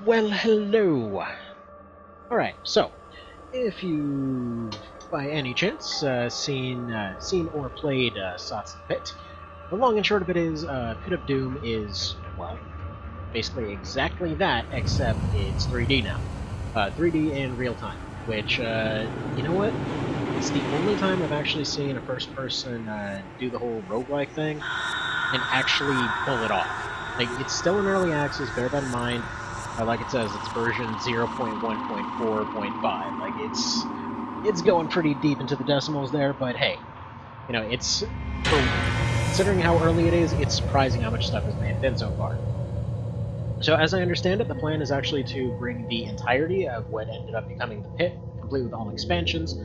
Well, hello. Alright, so, if you, by any chance, seen or played Sots Pit, the long and short of it is, Pit of Doom is, well, basically exactly that, except it's 3D now. 3D in real time, which, you know what? It's the only time I've actually seen a first-person do the whole roguelike thing and actually pull it off. Like, it's still in early access, bear that in mind. Like it says, it's version 0.1.4.5. Like, it's going pretty deep into the decimals there, but hey, you know, considering how early it is, it's surprising how much stuff has been so far. So as I understand it, the plan is actually to bring the entirety of what ended up becoming the pit, complete with all expansions,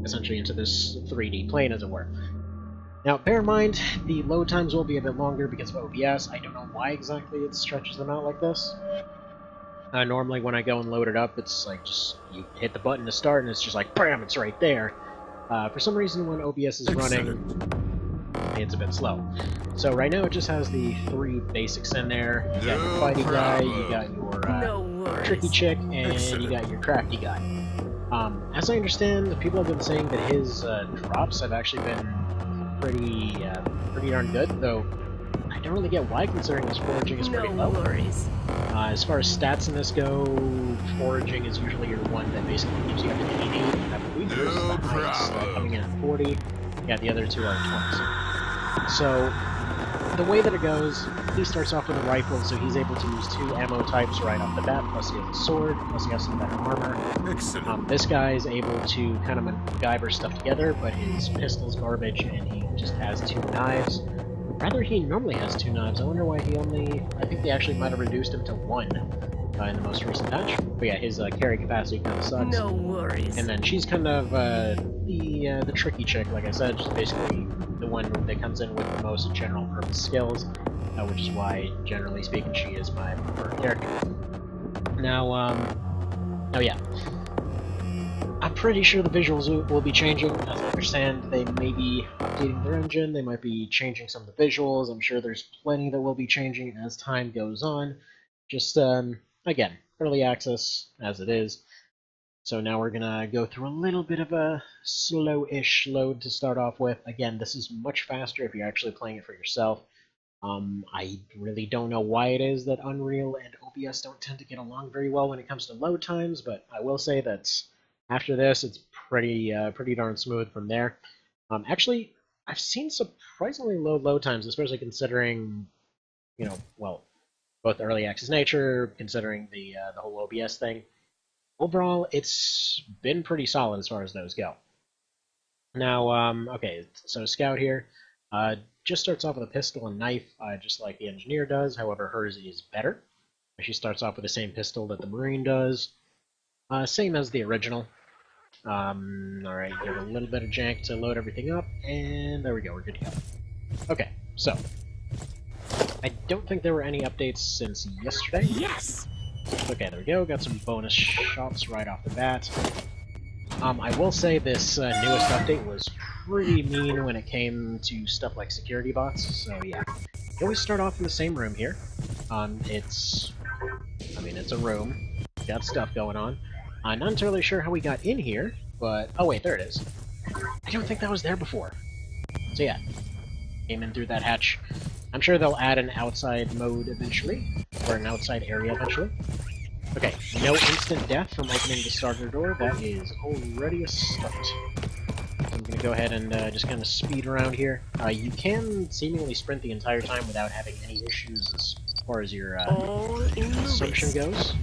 essentially into this 3D plane, as it were. Now, bear in mind, the load times will be a bit longer because of OBS. I don't know why exactly it stretches them out like this. Normally when I go and load it up, it's like just, you hit the button to start and it's just like, BAM! It's right there. For some reason, when OBS is running, it's a bit slow. So right now it just has the three basics in there. You got your fighting guy, you got your tricky chick, and you got your crafty guy. As I understand, the people have been saying that his drops have actually been pretty darn good, though I don't really get why, considering his foraging is pretty low. As far as stats in this go, foraging is usually your one that basically gives you up to 80. I believe this is the highest, coming in at 40. Yeah, the other two are 20. So, the way that it goes, he starts off with a rifle, so he's able to use 2 ammo types right off the bat, plus he has a sword, plus he has some better armor. This guy is able to kind of MacGyver stuff together, but his pistol's garbage, and he just has 2 knives. Rather, he normally has 2 knives. I wonder why he only... I think they actually might have reduced him to 1 in the most recent patch. But yeah, his carry capacity kind of sucks. No worries. And then she's kind of the tricky chick, like I said. She's basically the one that comes in with the most general purpose skills, which is why, generally speaking, she is my preferred character. Now, oh yeah. I'm pretty sure the visuals will be changing. As I understand, they may be updating their engine, they might be changing some of the visuals. I'm sure there's plenty that will be changing as time goes on. Just, again, early access, as it is. So now we're gonna go through a little bit of a slow-ish load to start off with. Again, this is much faster if you're actually playing it for yourself. I really don't know why it is that Unreal and OBS don't tend to get along very well when it comes to load times, but I will say that after this, it's pretty darn smooth from there. Actually, I've seen surprisingly low load times, especially considering, you know, well, both early access nature, considering the whole OBS thing. Overall, it's been pretty solid as far as those go. Now, okay, so Scout here just starts off with a pistol and knife, just like the Engineer does. However, hers is better. She starts off with the same pistol that the Marine does. Same as the original. Alright, give it a little bit of jank to load everything up, and there we go, we're good to go. Okay, so, I don't think there were any updates since yesterday. Yes! Okay, there we go, got some bonus shots right off the bat. I will say this newest update was pretty mean when it came to stuff like security bots, so yeah. You always start off in the same room here. It's a room, got stuff going on. I'm not entirely sure how we got in here, but... oh wait, there it is. I don't think that was there before. So yeah, came in through that hatch. I'm sure they'll add an outside mode eventually, or an outside area eventually. Okay, no instant death from opening the starter door. That is already a start. I'm gonna go ahead and just kind of speed around here. You can seemingly sprint the entire time without having any issues as far as your consumption goes.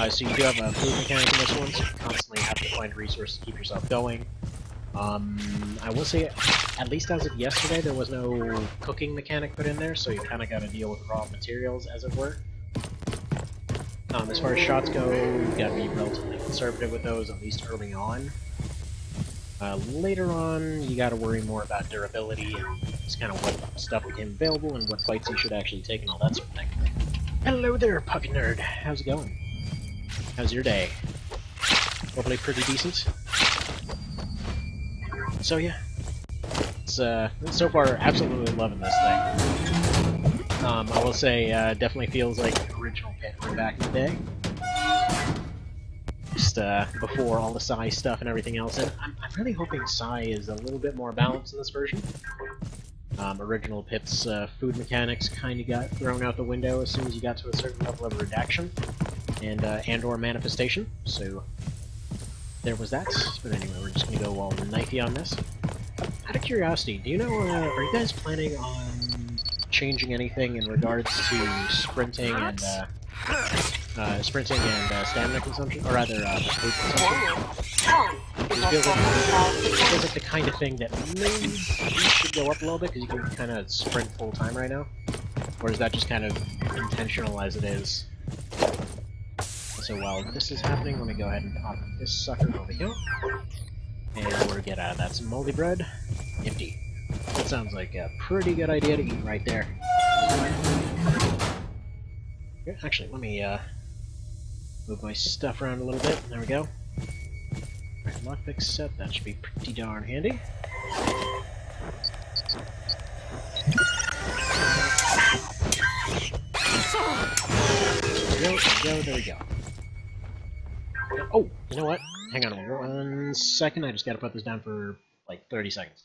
So you do have a food mechanic in this one, so you constantly have to find resources to keep yourself going. I will say, at least as of yesterday, there was no cooking mechanic put in there, so you kind of got to deal with raw materials, as it were. As far as shots go, you got to be relatively conservative with those, at least early on. Later on, you got to worry more about durability and just kind of what stuff became available and what fights you should actually take and all that sort of thing. Hello there, Puppy Nerd. How's it going? How's your day? Hopefully pretty decent. So yeah, it's so far absolutely loving this thing. I will say, definitely feels like the original Pit from back in the day. Just before all the Psy stuff and everything else. And I'm really hoping Psy is a little bit more balanced in this version. Original Pit's food mechanics kind of got thrown out the window as soon as you got to a certain level of redaction and/or manifestation. So there was that. But anyway, we're just gonna go all knifey on this. Out of curiosity, do you know? Are you guys planning on changing anything in regards to sprinting and stamina consumption, or rather food consumption? It feels like the kind of thing that maybe should go up a little bit because you can kind of sprint full time right now, or is that just kind of intentional as it is? So while this is happening, let me go ahead and pop this sucker over here, and we're gonna get out of that some moldy bread. Empty. That sounds like a pretty good idea to eat right there. Here, actually, let me move my stuff around a little bit. There we go. Alright, lockpick set. That should be pretty darn handy. There we go. Oh, you know what? Hang on 1 second. I just gotta put this down for like 30 seconds.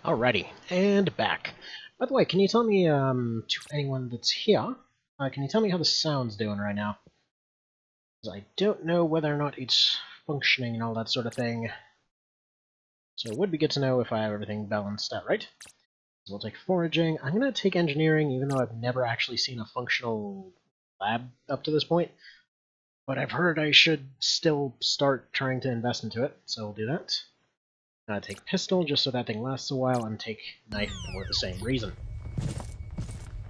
Alrighty, and back. By the way, can you tell me, to anyone that's here, can you tell me how the sound's doing right now? Because I don't know whether or not it's functioning and all that sort of thing. So it would be good to know if I have everything balanced out right. So we'll take foraging. I'm going to take engineering, even though I've never actually seen a functional lab up to this point. But I've heard I should still start trying to invest into it, so we'll do that. Take pistol, just so that thing lasts a while, and take knife for the same reason.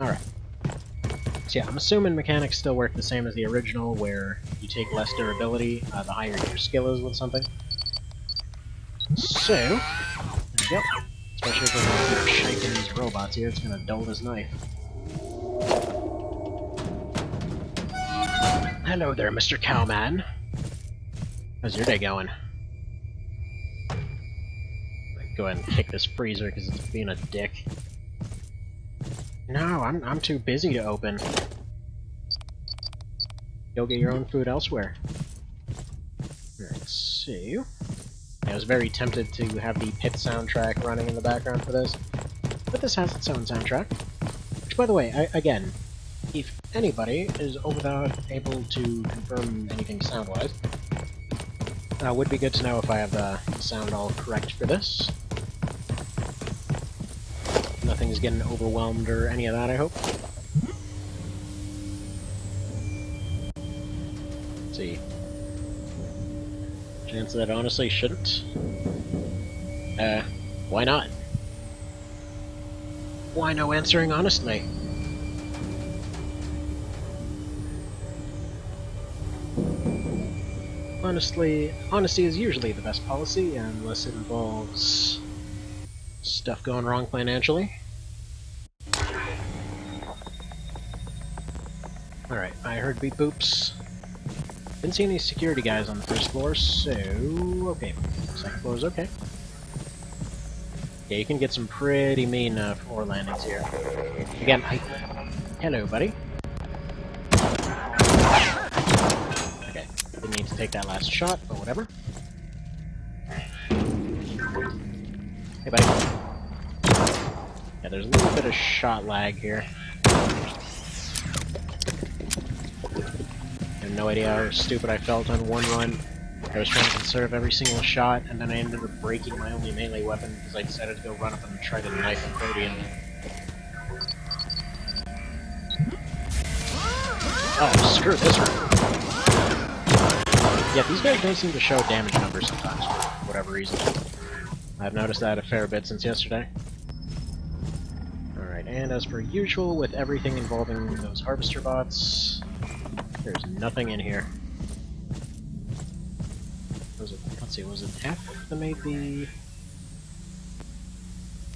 Alright. So yeah, I'm assuming mechanics still work the same as the original, where you take less durability, the higher your skill is with something. So, there we go. Especially if we're going to keep shaking these robots here, it's going to dull this knife. Hello there, Mr. Cowman. How's your day going? Go ahead and kick this freezer because it's being a dick. No, I'm too busy to open. Go get your own food elsewhere. Let's see. I was very tempted to have the Pit soundtrack running in the background for this, but this has its own soundtrack. Which, by the way, again, if anybody is able to confirm anything sound-wise, would be good to know if I have the sound all correct for this. Nothing's getting overwhelmed or any of that, I hope. Let's see. Chance that honestly shouldn't. Why not? Why no answering honestly? Honesty is usually the best policy, unless it involves stuff going wrong financially. Alright, I heard beep boops. Didn't see any security guys on the first floor, so okay. Second floor is okay. Yeah, you can get some pretty mean floor landings here. Again, hello, buddy. Okay, didn't need to take that last shot, but whatever. Hey, buddy. Yeah, there's a little bit of shot lag here. I have no idea how stupid I felt on one run. I was trying to conserve every single shot, and then I ended up breaking my only melee weapon because I decided to go run up and try to knife a Protean. Oh, screw this one. Yeah, these guys don't seem to show damage numbers sometimes, for whatever reason. I've noticed that a fair bit since yesterday. Alright, and as per usual, with everything involving those harvester bots, there's nothing in here. Was it, let's see, was it F that made the...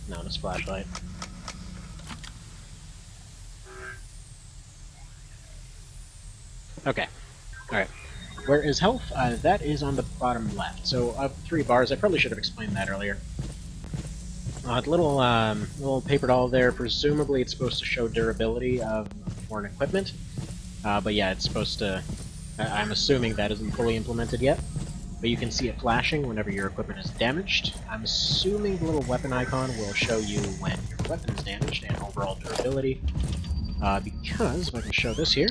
No, it's flashlight. Okay, alright. Where is health? That is on the bottom left. So, of 3 bars, I probably should have explained that earlier. The little paper doll there, presumably it's supposed to show durability of foreign equipment. But yeah, it's supposed to... I'm assuming that isn't fully implemented yet. But you can see it flashing whenever your equipment is damaged. I'm assuming the little weapon icon will show you when your weapon is damaged and overall durability. Because, if I can show this here,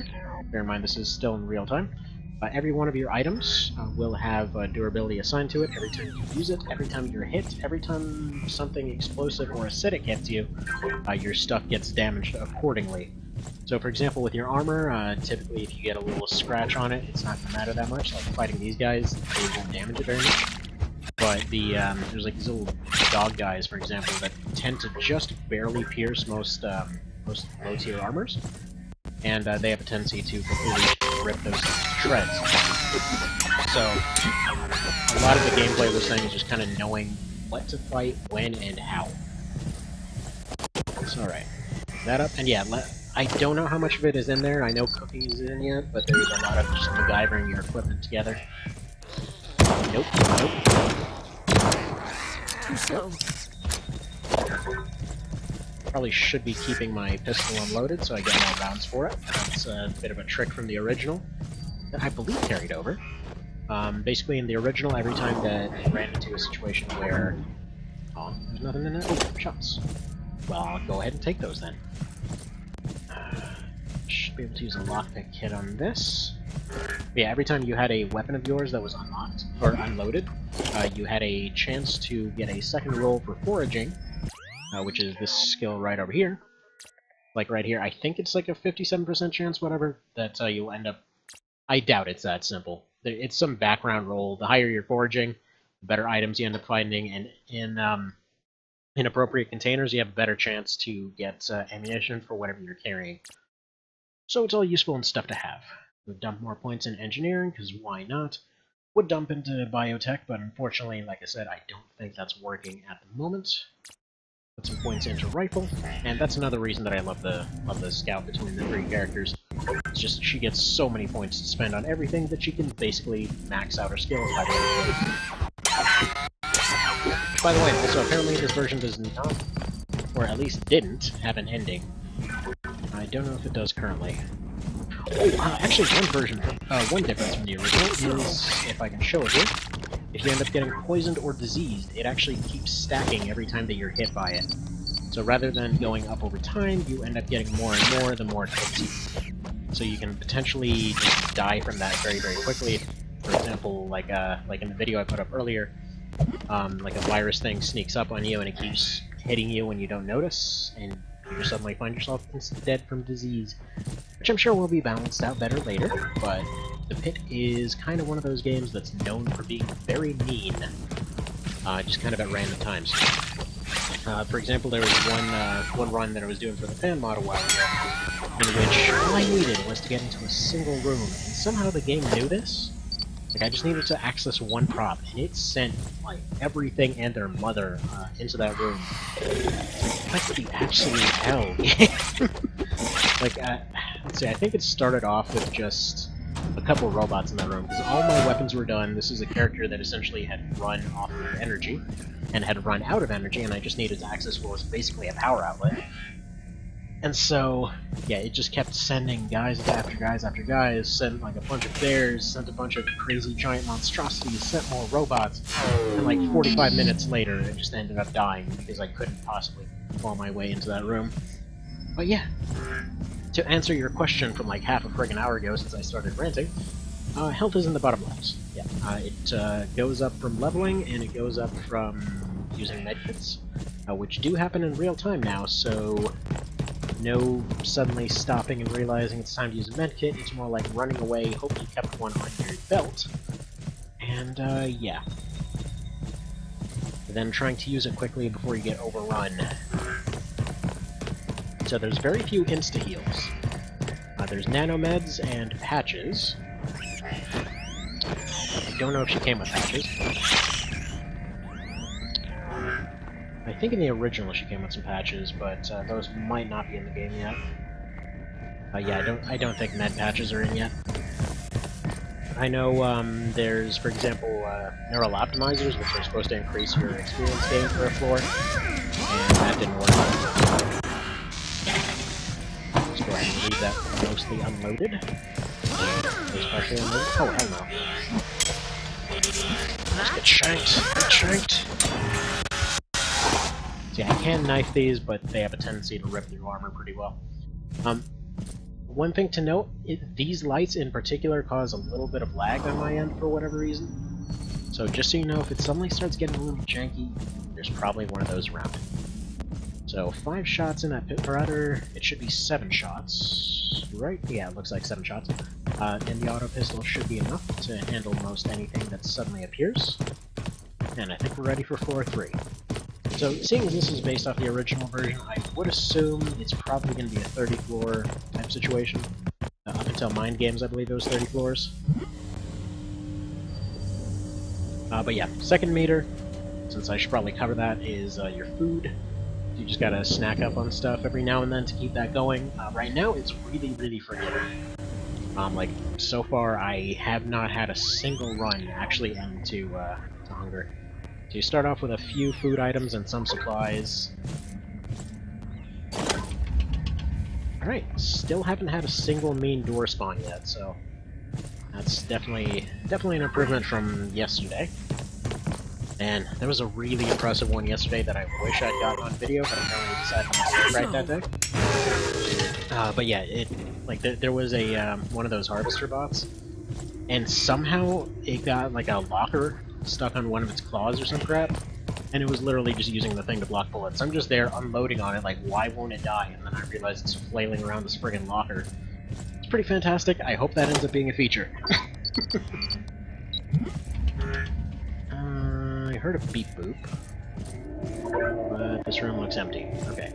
bear in mind this is still in real time, every one of your items will have durability assigned to it every time you use it, every time you're hit, every time something explosive or acidic hits you, your stuff gets damaged accordingly. So for example, with your armor, typically if you get a little scratch on it, it's not going to matter that much. Like fighting these guys, they won't damage it very much. But there's like these little dog guys, for example, that tend to just barely pierce most low-tier armors. And they have a tendency to completely rip those to shreds. So, a lot of the gameplay we're saying is just kind of knowing what to fight, when, and how. So, alright. That up, and yeah, I don't know how much of it is in there. I know cooking is in yet, but there's a lot of just MacGyvering your equipment together. Nope, nope. Too slow. Probably should be keeping my pistol unloaded so I get more rounds for it. That's a bit of a trick from the original that I believe carried over. Basically in the original, every time that I ran into a situation where... Oh, there's nothing in there? Oh, shots. Well, I'll go ahead and take those then. Should be able to use a lockpick kit on this. But yeah, every time you had a weapon of yours that was unlocked, or unloaded, you had a chance to get a second roll for foraging, which is this skill right over here. Like right here, I think it's like a 57% chance, whatever, that you'll end up... I doubt it's that simple. It's some background roll. The higher you're foraging, the better items you end up finding, and in appropriate containers, you have a better chance to get ammunition for whatever you're carrying. So it's all useful and stuff to have. Would dump more points in engineering, because why not? Would dump into biotech, but unfortunately, like I said, I don't think that's working at the moment. Put some points into rifle, and that's another reason that I love the scout between the 3 characters. It's just she gets so many points to spend on everything that she can basically max out her skills by the end of it. By the way, also apparently this version does not, or at least didn't, have an ending. I don't know if it does currently. Oh, actually one difference from the original is, if I can show it here, if you end up getting poisoned or diseased, it actually keeps stacking every time that you're hit by it. So rather than going up over time, you end up getting more and more the more it hits you. So you can potentially just die from that very, very quickly. For example, like in the video I put up earlier, like a virus thing sneaks up on you and it keeps hitting you when you don't notice, and you just suddenly find yourself dead from disease. Which I'm sure will be balanced out better later, but the Pit is kind of one of those games that's known for being very mean, just kind of at random times. For example, there was one run that I was doing for the fan mod a while ago, in which all I needed was to get into a single room, and somehow the game knew this. Like, I just needed to access one prop, and it sent, like, everything and their mother into that room. Like the absolute hell. Like, let's see, I think it started off with just a couple robots in that room, because all my weapons were done. This is a character that essentially had run off of their energy, and had run out of energy, and I just needed to access what was basically a power outlet. And so, yeah, it just kept sending guys after guys after guys, sent like a bunch of bears, sent a bunch of crazy giant monstrosities, sent more robots, and like 45 minutes later it just ended up dying because I couldn't possibly claw my way into that room. But yeah, to answer your question from like half a friggin' hour ago since I started ranting, Health is in the bottom left. Yeah, it goes up from leveling, and it goes up from using medkits, which do happen in real time now, so no suddenly stopping and realizing it's time to use a medkit. It's more like running away, hope you kept one on your belt, and yeah. And then trying to use it quickly before you get overrun. So there's very few insta-heals. There's nanomeds and patches. I don't know if she came with patches. I think in the original she came with some patches, but those might not be in the game yet. Yeah, I don't think med patches are in yet. I know there's, for example, neural optimizers, which are supposed to increase your experience gain for a floor, and that didn't work. Let's go ahead and leave that mostly unloaded. Those partially unloaded. Oh, hell no. Just get shanked. Get shanked. So yeah, I can knife these, but they have a tendency to rip through armor pretty well. One thing to note, these lights in particular cause a little bit of lag on my end for whatever reason. So just so you know, if it suddenly starts getting a little janky, there's probably one of those around. So 5 shots in that pit marauder, it should be 7 shots, right? Yeah, it looks like 7 shots. And the auto pistol should be enough to handle most anything that suddenly appears. And I think we're ready for floor 3. So, seeing as this is based off the original version, I would assume it's probably going to be a 30-floor type situation. Up until Mind Games, I believe it was 30 floors. But yeah, second meter, since I should probably cover that, is your food. You just gotta snack up on stuff every now and then to keep that going. Right now, it's really, really forgiving. Like, so far, I have not had a single run actually end to hunger. So you start off with a few food items and some supplies. Alright, still haven't had a single mean door spawn yet, so that's definitely an improvement from yesterday. And there was a really impressive one yesterday that I wish I'd gotten on video, but I only decided not to right that day. But yeah, there was a one of those harvester bots, and somehow it got like a locker stuck on one of its claws or some crap, and it was literally just using the thing to block bullets. I'm just there unloading on it, like, why won't it die? And then I realize it's flailing around this friggin' locker. It's pretty fantastic. I hope that ends up being a feature. I heard a beep boop, but this room looks empty. Okay.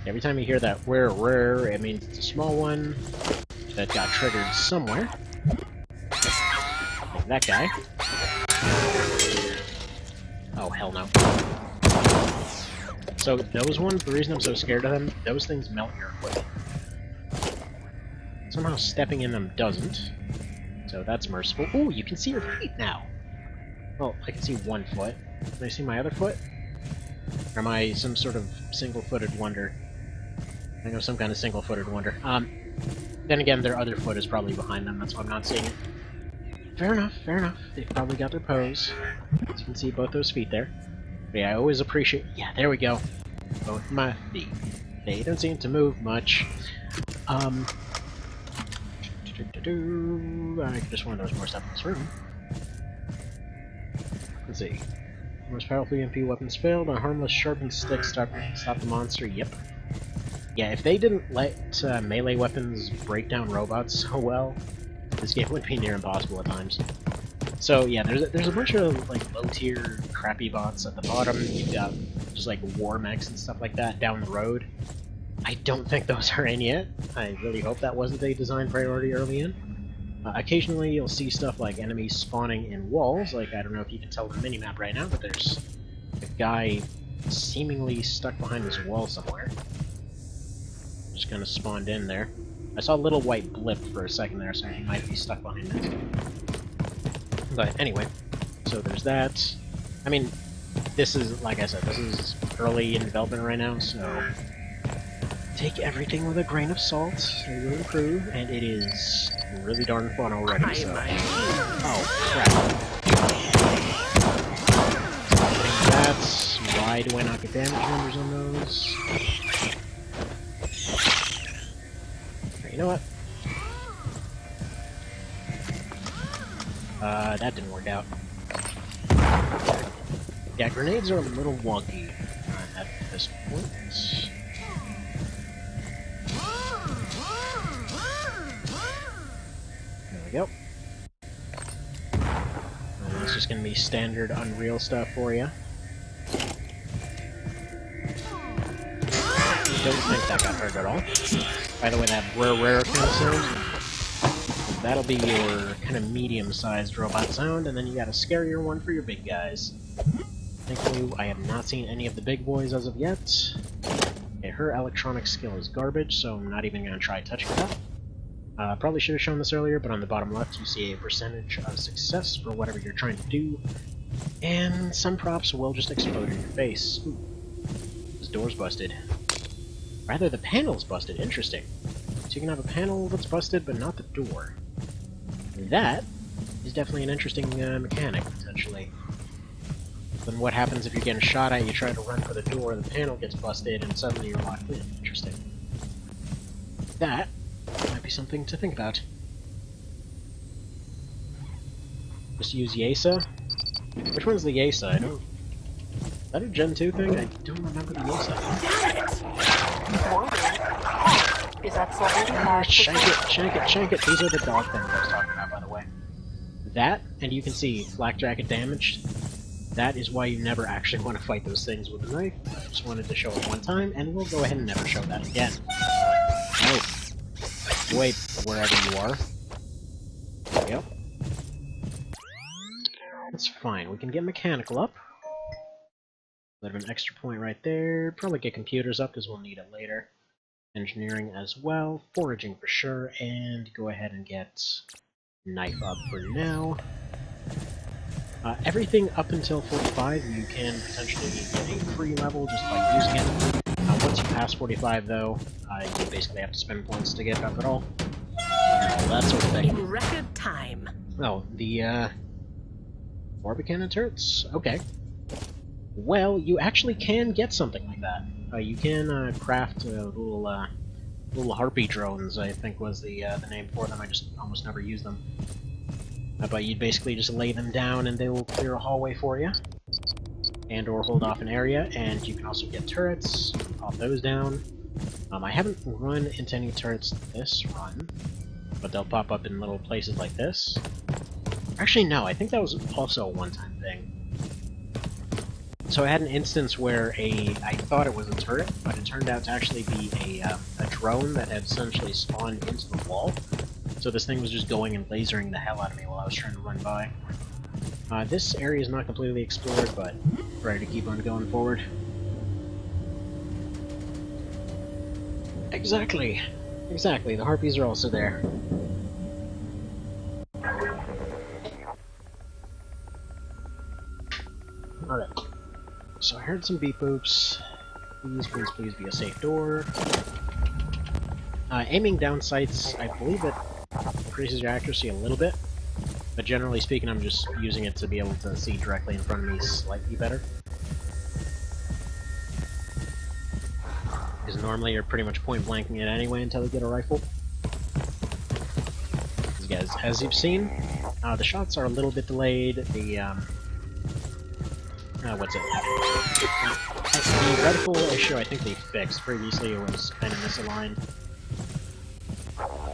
Every time you hear that rare, it means it's a small one that got triggered somewhere. Like that guy. Oh, hell no. So those ones, the reason I'm so scared of them, those things melt your equipment. Somehow stepping in them doesn't. So that's merciful. Ooh, you can see your feet now! Well, I can see one foot. Can I see my other foot? Or am I some sort of single-footed wonder? I know some kind of single-footed wonder. Then again, their other foot is probably behind them, that's why I'm not seeing it. Fair enough, fair enough. They've probably got their pose. As you can see both those feet there. But yeah, I always appreciate... Yeah, there we go. Both my feet. They don't seem to move much. I just want those more stuff in this room. Let's see. Most powerful EMP weapons failed. A harmless sharpened stick stop the monster. Yep. Yeah, if they didn't let melee weapons break down robots so well, this game would be near impossible at times. So yeah, there's a bunch of like low-tier crappy bots at the bottom. You've got just like war mechs and stuff like that down the road. I don't think those are in yet. I really hope that wasn't a design priority early in. Occasionally you'll see stuff like enemies spawning in walls, like I don't know if you can tell the minimap right now, but there's a guy seemingly stuck behind this wall somewhere. Just kind of spawned in there. I saw a little white blip for a second there, so he might be stuck behind it. But anyway, so there's that. I mean, this is, like I said, this is early in development right now, so take everything with a grain of salt. It will improve, and it is really darn fun already, so... Oh, crap. That's... Why do I not get damage numbers on those? You know what? That didn't work out. Yeah, grenades are a little wonky at this point. There we go. And it's just gonna be standard Unreal stuff for you. Don't think that got hurt at all. By the way, that rare kind of sound, that'll be your kind of medium-sized robot sound, and then you got a scarier one for your big guys. Thankfully, I have not seen any of the big boys as of yet. Okay, her electronic skill is garbage, so I'm not even going to try touching that. Probably should have shown this earlier, but on the bottom left you see a percentage of success for whatever you're trying to do, and some props will just explode in your face. Ooh, this door's busted. Rather, the panel's busted. Interesting. So you can have a panel that's busted, but not the door. That is definitely an interesting mechanic, potentially. Then what happens if you're getting shot at, you try to run for the door, the panel gets busted, and suddenly you're locked in? Interesting. That might be something to think about. Just use Yesa? Which one's the Yesa? I don't... Is that a Gen 2 thing? I don't remember the Yesa. Is that something? Shank it. These are the dog things I was talking about, by the way. That, and you can see flak jacket damaged. That is why you never actually want to fight those things with a knife. I just wanted to show it one time, and we'll go ahead and never show that again. Oh. Wait, wherever you are. There we go. That's fine. We can get mechanical up. Bit of an extra point right there. Probably get computers up because we'll need it later. Engineering as well. Foraging for sure. And go ahead and get knife up for now. Everything up until 45 you can potentially get a free level just by using it. Once you pass 45 though, you basically have to spend points to get up at all. That sort of thing. In record time. Oh, the Barbican turrets? Okay. Well, you actually can get something like that. You can craft little harpy drones, I think was the name for them. I just almost never use them. But you'd basically just lay them down and they will clear a hallway for you. And or hold off an area, and you can also get turrets, pop those down. I haven't run into any turrets this run, but they'll pop up in little places like this. Actually, no, I think that was also a one-time thing. So I had an instance where I thought it was a turret, but it turned out to actually be a drone that had essentially spawned into the wall. So this thing was just going and lasering the hell out of me while I was trying to run by. This area is not completely explored, but ready to keep on going forward. Exactly. Exactly, the harpies are also there. Alright. So I heard some beep boops. Please be a safe door. Aiming down sights, I believe it increases your accuracy a little bit, but generally speaking I'm just using it to be able to see directly in front of me slightly better. Because normally you're pretty much point blanking it anyway until you get a rifle. As you've seen, the shots are a little bit delayed. The what's it? The reticle issue I think they fixed. Previously it was kind of misaligned.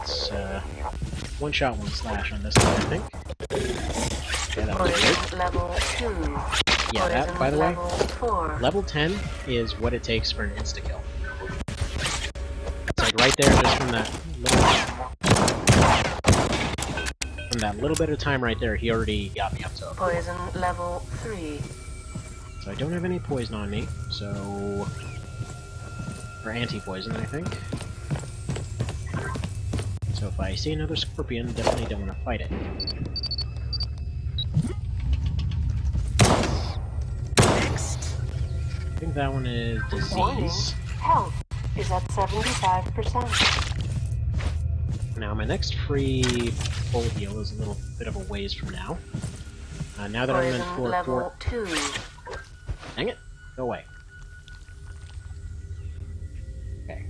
It's one shot, one slash on this one, I think. Yeah, that was good. Level 2. Yeah, that, by the way, level 4. level 10 is what it takes for an insta-kill. It's like right there, just from that little bit of time right there, he already got me up to it. Poison level 3. So I don't have any poison on me, so... or anti-poison, I think. So if I see another scorpion, definitely don't want to fight it. Next. I think that one is Warning. disease. Health is at 75%. Now my next free full heal is a little bit of a ways from now. Now that I'm in Poison level 2. Dang it! Go away. Okay.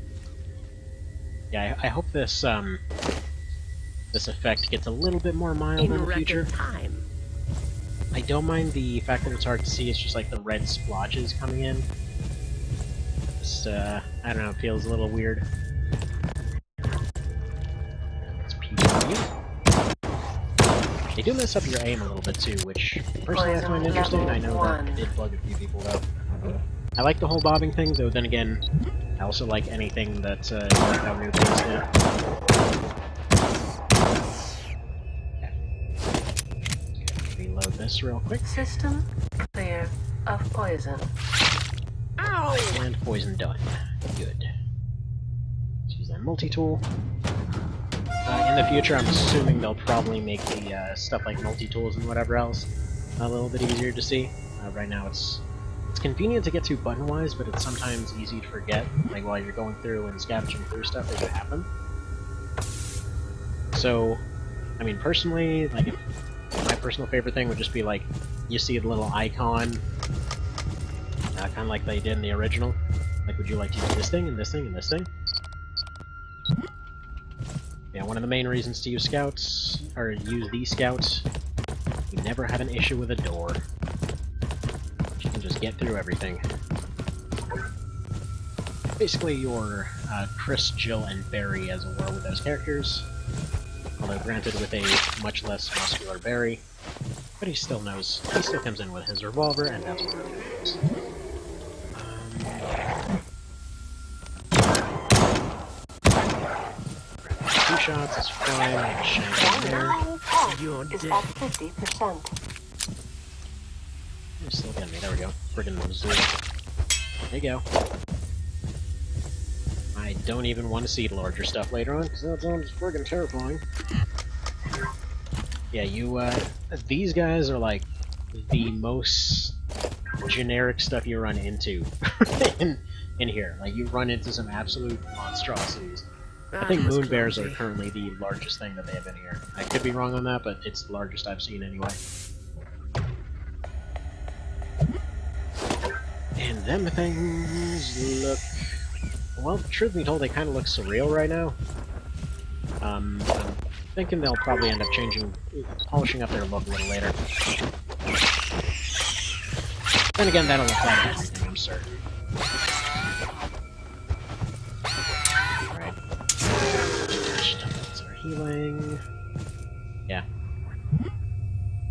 Yeah, I hope this this effect gets a little bit more mild in the future. Time. I don't mind the fact that it's hard to see, it's just like the red splotches coming in. Just, I don't know, it feels a little weird. Let's PvP. They do mess up your aim a little bit too, which personally I find interesting. I know that did bug a few people though. I like the whole bobbing thing, though then again, I also like anything that, you like how new things do. Reload this real quick. System clear of poison. Ow! And poison done. Good. Let's use that multi-tool. In the future, I'm assuming they'll probably make the stuff like multi-tools and whatever else a little bit easier to see. Right now it's convenient to get to button-wise, but it's sometimes easy to forget, like while you're going through and scavenging through stuff, it could happen. So, I mean, personally, like, my personal favorite thing would just be like, you see the little icon, kind of like they did in the original. Like, would you like to use this thing, and this thing, and this thing? Yeah, one of the main reasons to use scouts, or use these scouts, you never have an issue with a door. You can just get through everything. Basically, your Chris, Jill, and Barry, as it were, with those characters. Although, granted, with a much less muscular Barry. But he still knows. He still comes in with his revolver, and that's what he does. Two shots is fine. Shank in there. You're Is dead. at 50%. You're still getting me. There we go. Friggin' Missouri. There you go. I don't even want to see the larger stuff later on, because that sounds friggin' terrifying. Yeah, these guys are like the most generic stuff you run into in here. Like, you run into some absolute monstrosities. I think moon bears are currently the largest thing that they have in here. I could be wrong on that, but it's the largest I've seen anyway. And them things look... Well, truth be told, they kind of look surreal right now. I'm thinking they'll probably end up polishing up their look a little later. Then again, that'll apply to everything, I'm certain. Alright. That's our healing. Yeah. There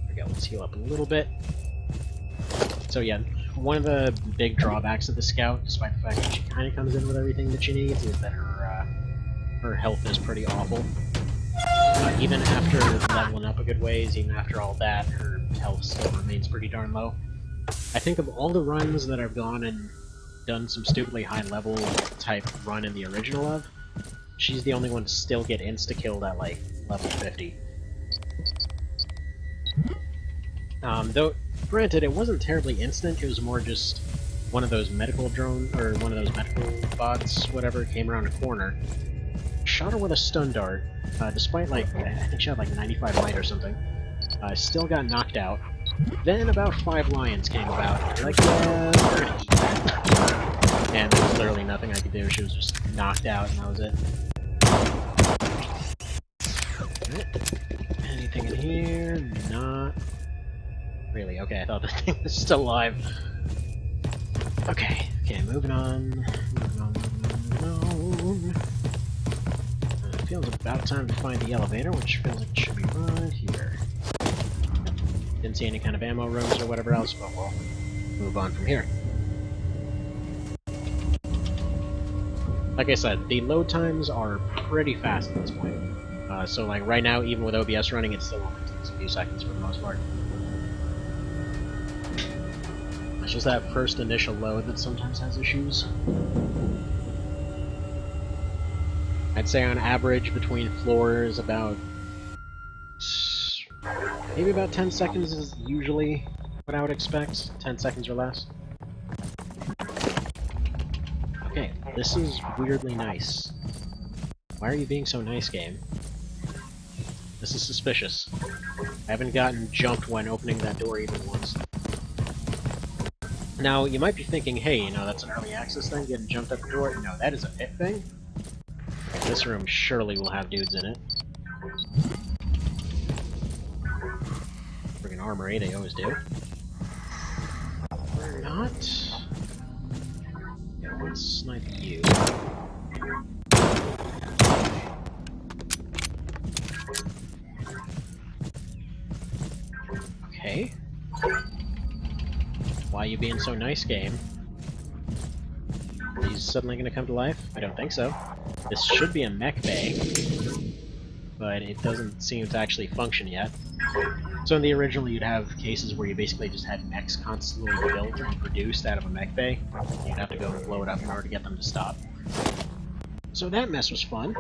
we go, let's heal up a little bit. So yeah, one of the big drawbacks of the Scout, despite the fact that she kind of comes in with everything that she needs, is that her health is pretty awful. Even after leveling up a good ways, even after all that, her health still remains pretty darn low. I think of all the runs that I've gone and done some stupidly high level type run in the original of, she's the only one to still get insta-killed at like level 50. Though, granted, it wasn't terribly instant, it was more just one of those medical bots, whatever, came around a corner, shot her with a stun dart, despite like, I think she had like 95 might or something, still got knocked out. Then about 5 lions came about, like, yeah, we're gonna eat that. And there was literally nothing I could do, she was just knocked out and that was it. Anything in here? Not really. Okay, I thought the thing was still alive. Okay, moving on. It feels about time to find the elevator, which feels like it should be right here. Didn't see any kind of ammo rooms or whatever else, but we'll move on from here. Like I said, the load times are pretty fast at this point. So like right now, even with OBS running, it still only takes a few seconds for the most part. It's just that first initial load that sometimes has issues. I'd say on average between floors about... maybe about 10 seconds is usually what I would expect. 10 seconds or less. Okay, this is weirdly nice. Why are you being so nice, game? This is suspicious. I haven't gotten jumped when opening that door even once. Now, you might be thinking, hey, you know, that's an early access thing, getting jumped at the door. No, that is a pit thing. This room surely will have dudes in it. armory, they always do. We're not. Yeah, let's snipe you. Okay. Why are you being so nice, game? Are you suddenly gonna come to life? I don't think so. This should be a mech bay, but it doesn't seem to actually function yet. So in the original, you'd have cases where you basically just had mechs constantly built and produced out of a mech bay. You'd have to go and blow it up in order to get them to stop. So that mess was fun.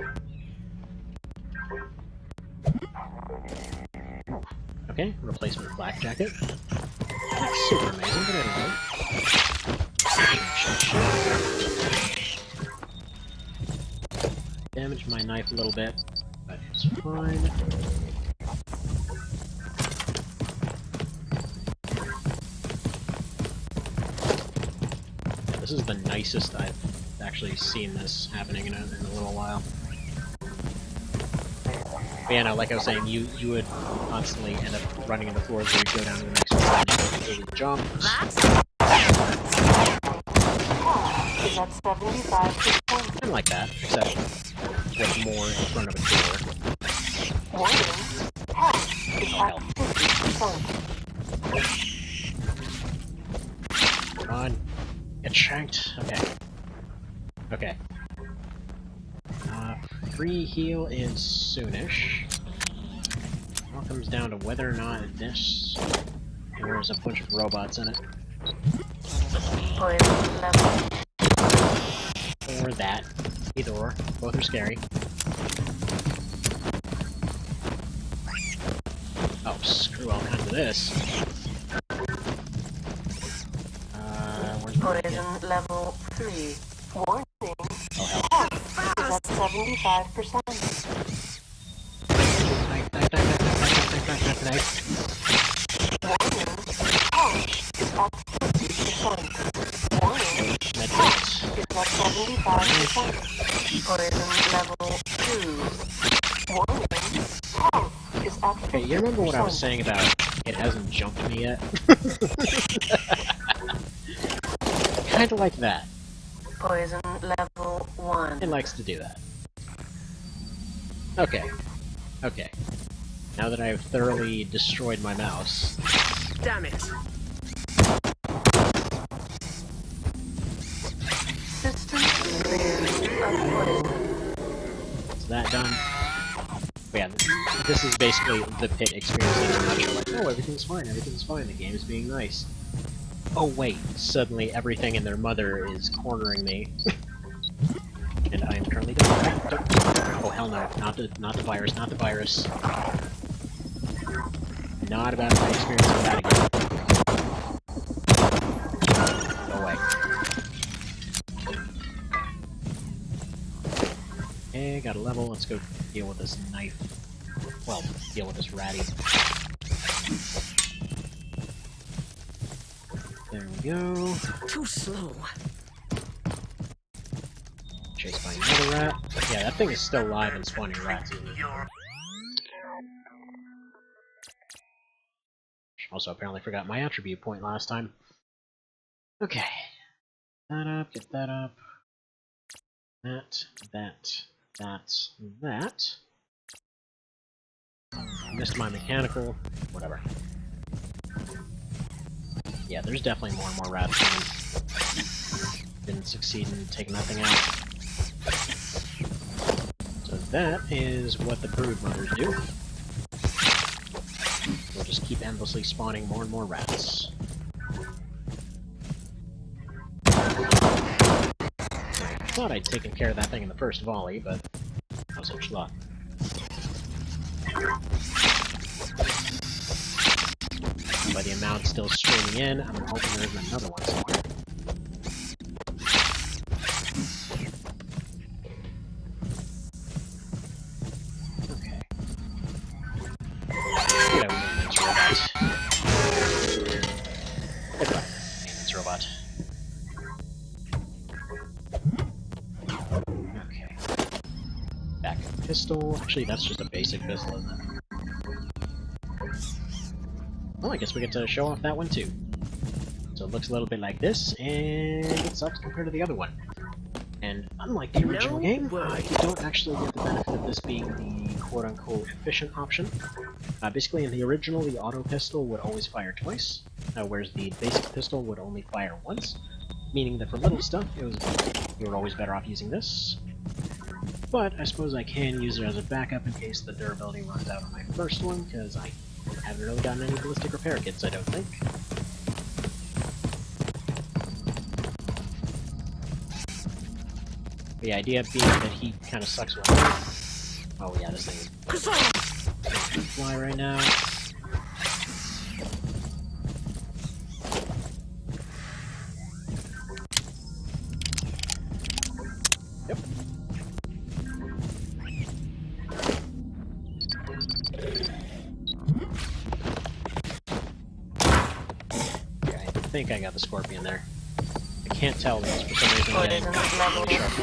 Okay, replacement flak jacket. Not super amazing, but anyway. Damaged my knife a little bit, but it's fine. Yeah, this is the nicest I've actually seen this happening in a little while. But yeah, no, like I was saying, you would constantly end up running into floors where you go down to the next floor and you completely jump. Kind of like that, except with more in front of a door. Come on. Get shanked. Okay. Okay. Free heal is soonish. It all comes down to whether or not this... There's a bunch of robots in it. Or that. Either or. Both are scary. Oh, screw all kinds of this. Where's my Poison level 3. Warning. Oh, hell. Is at 75%. Knife. Warning. Health is at 50%. Warning. Health is at 75%. Poison level 2. Warning. Health is at 50%. Okay, you remember what I was saying about it hasn't jumped me yet? Kinda like that. Poison level 1. It likes to do that. Okay. Okay. Now that I've thoroughly destroyed my mouse. Damn it. System clear of poison. Is that done? But yeah, this is basically the pit experience in a nutshell. Like, oh, everything's fine, the game is being nice. Oh wait, suddenly everything and their mother is cornering me. And I am currently dying. Oh hell no, not the virus, not the virus. Not about my experience with that again. Go away. Okay, got a level, let's go deal with this knife. Well, deal with this ratty. There we go. Too slow. Chased by another rat. Yeah, that thing is still alive and spawning rats. Also, apparently forgot my attribute point last time. Okay. That up, get that up. That. Missed my mechanical. Whatever. Yeah, there's definitely more and more rats coming. Didn't succeed in taking that thing out. So that is what the brood mothers do. We'll just keep endlessly spawning more and more rats. Thought I'd taken care of that thing in the first volley, but no such luck. By the amount still streaming in, I'm hoping there's another one somewhere. Okay. Get out, maintenance robot. Goodbye, maintenance robot. Okay. Back pistol. Actually, that's just a basic pistol, isn't it? Well, I guess we get to show off that one too. So it looks a little bit like this, and it sucks compared to the other one. And unlike the original game, you don't actually get the benefit of this being the quote-unquote efficient option. Basically, in the original, the auto pistol would always fire twice, whereas the basic pistol would only fire once, meaning that for little stuff, you were always better off using this. But I suppose I can use it as a backup in case the durability runs out on my first one, because I haven't really gotten any ballistic repair kits, I don't think. The idea being that he kind of sucks with it. Oh yeah, this thing is fly right now. Yep. Okay, I think I got the scorpion there. I can't tell because for some reason I'm getting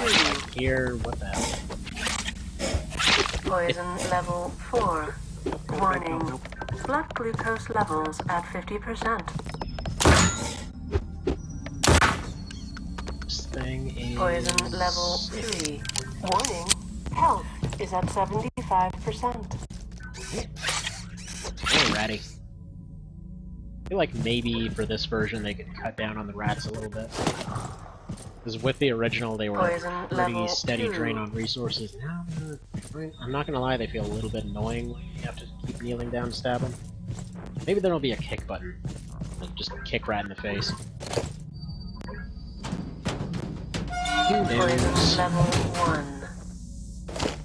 really sharp here. What the hell? Poison level 4. Warning. Nope. Blood glucose levels at 50%. This thing is... Poison level 3. Warning. Health is at 75%. Oh, ratty. I feel like maybe for this version they could cut down on the rats a little bit. Because with the original they were Poison pretty level steady 2. drain on resources. Now, I'm not gonna lie, they feel a little bit annoying when you have to keep kneeling down to stab them. Maybe there'll be a kick button. Like just kick rat in the face. Poison level 1.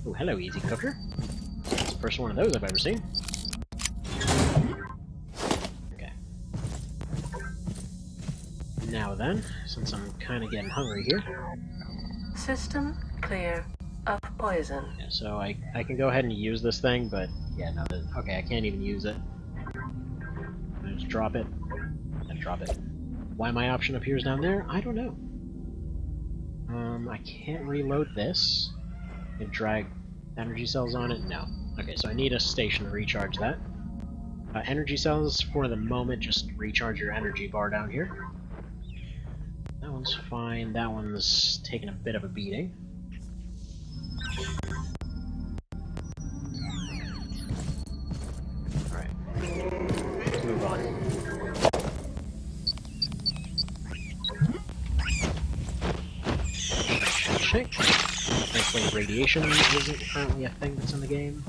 Oh, hello, Easy Cooker. It's the first one of those I've ever seen. Okay. Now then, since I'm kind of getting hungry here, System clear of poison. yeah, so I can go ahead and use this thing, but yeah, no, okay, I can't even use it. I just drop it, and drop it. Why my option appears down there, I don't know. I can't reload this. And drag energy cells on it? No. Okay, so I need a station to recharge that. Energy cells, for the moment, just recharge your energy bar down here. That one's fine. That one's taking a bit of a beating. Alright. Let's move on. Shake. Thankfully, radiation isn't currently a thing that's in the game.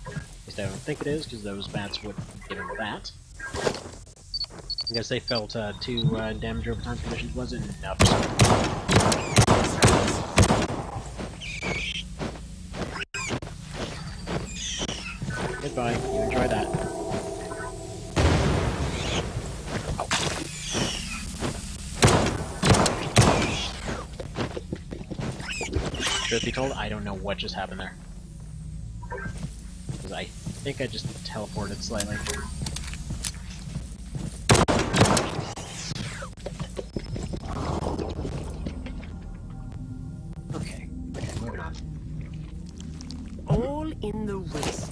At least I don't think it is, because those bats would give him that. I guess they felt 2 damage over time conditions wasn't enough. Goodbye, you enjoy that. Truth be told, I don't know what just happened there. Because I think I just teleported slightly. Okay, moving on. All in the west.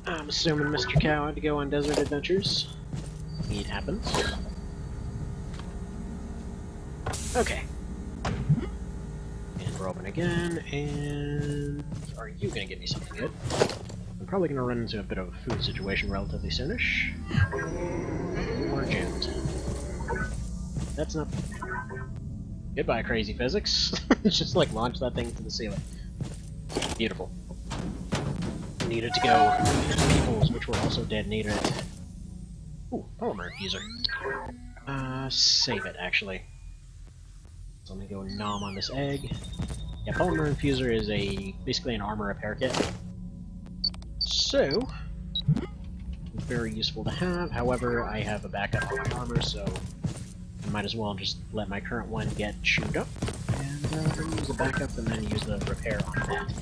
I'm assuming Mr. Cow had to go on desert adventures. It happens. Okay. And we're open again, and are you gonna give me something good? I'm probably gonna run into a bit of a food situation relatively soonish. Or jammed. That's not... Goodbye, crazy physics. Just like launch that thing to the ceiling. Beautiful. Needed to go to peoples, which were also detonated. Ooh, polymer infuser. Save it, actually. So let me go nom on this egg. Yeah, polymer infuser is basically an armor repair kit. So, very useful to have. However, I have a backup on my armor, so I might as well just let my current one get chewed up, and then use a backup and then use the repair on that.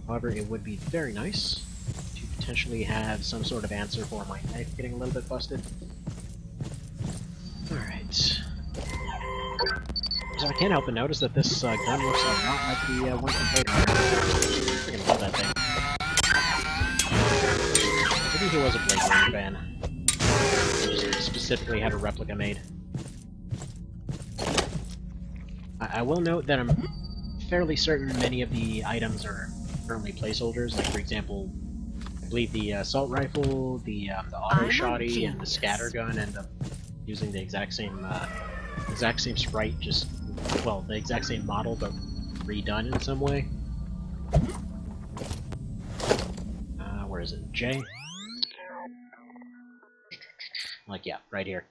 However, it would be very nice to potentially have some sort of answer for my knife getting a little bit busted. Alright. So I can't help but notice that this gun looks a lot like the one from later. I freaking love that thing. Maybe he was a Blade Runner fan. I just specifically had a replica made. I will note that I'm fairly certain many of the items are currently placeholders. Like, for example, I believe the assault rifle, the auto shoddy, and the scatter gun end up using the exact same sprite, just, well, the exact same model, but redone in some way. Where is it? J? Like, yeah, right here.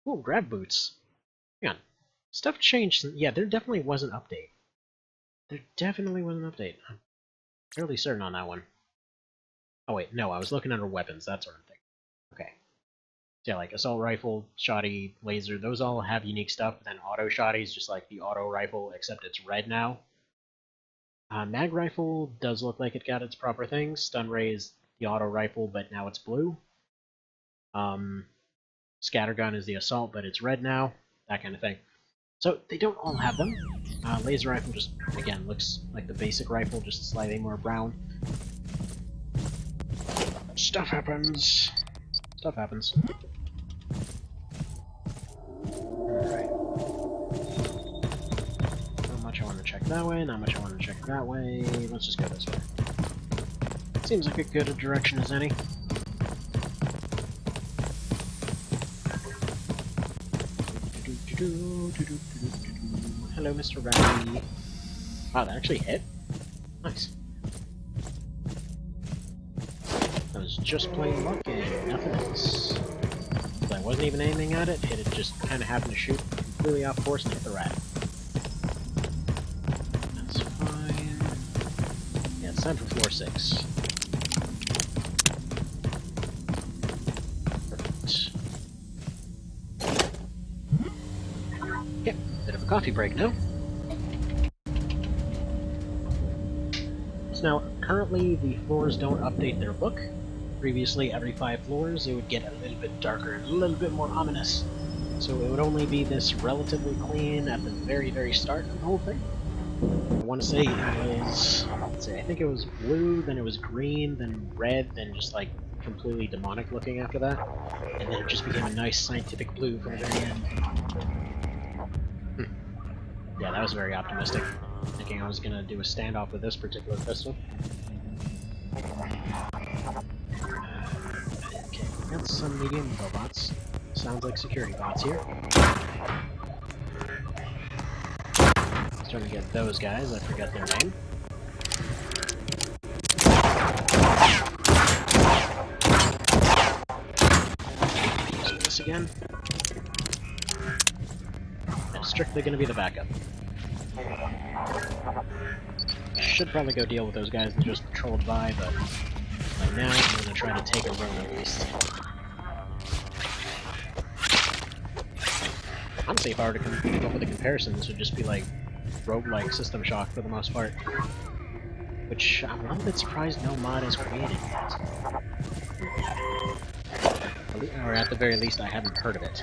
Ooh, grab boots. Hang on. Stuff changed. Yeah, there definitely was an update. There definitely was an update. I'm fairly certain on that one. Oh wait, no, I was looking under weapons, that sort of thing. Okay. So yeah, like assault rifle, shoddy, laser, those all have unique stuff, but then auto shoddy is just like the auto rifle, except it's red now. Mag rifle does look like it got its proper things. Stun ray is the auto rifle, but now it's blue. Scattergun is the assault, but it's red now. That kind of thing. So they don't all have them. Laser rifle just, again, looks like the basic rifle, just slightly more brown. Stuff happens. Stuff happens. Alright. Not much I want to check that way, not much I want to check that way. Let's just go this way. Seems like a good a direction as any. Hello, Mr. Rowdy. Wow, that actually hit? Nice. I was just plain lucky, nothing else. I wasn't even aiming at it, it just kind of happened to shoot completely off course and hit the rat. That's fine. Yeah, it's time for floor 6. Perfect. Yep, bit of a coffee break now. So now, currently the floors don't update their look. Previously, every 5 floors, it would get a little bit darker and a little bit more ominous. So it would only be this relatively clean at the very, very start of the whole thing. I want to say it was, let's see, I think it was blue, then it was green, then red, then just like completely demonic looking after that. And then it just became a nice scientific blue for the very end. Yeah, that was very optimistic. Thinking I was gonna do a standoff with this particular pistol. Okay, got some medium robots. Sounds like security bots here. Starting to get those guys, I forgot their name. Use this again. And strictly gonna be the backup. Should probably go deal with those guys that just patrolled by, but right now I'm gonna try to take a road at least. Honestly, if I were to come up with a comparison, this would just be like roguelike System Shock for the most part. Which I'm a little bit surprised no mod has created yet. Or at the very least, I haven't heard of it.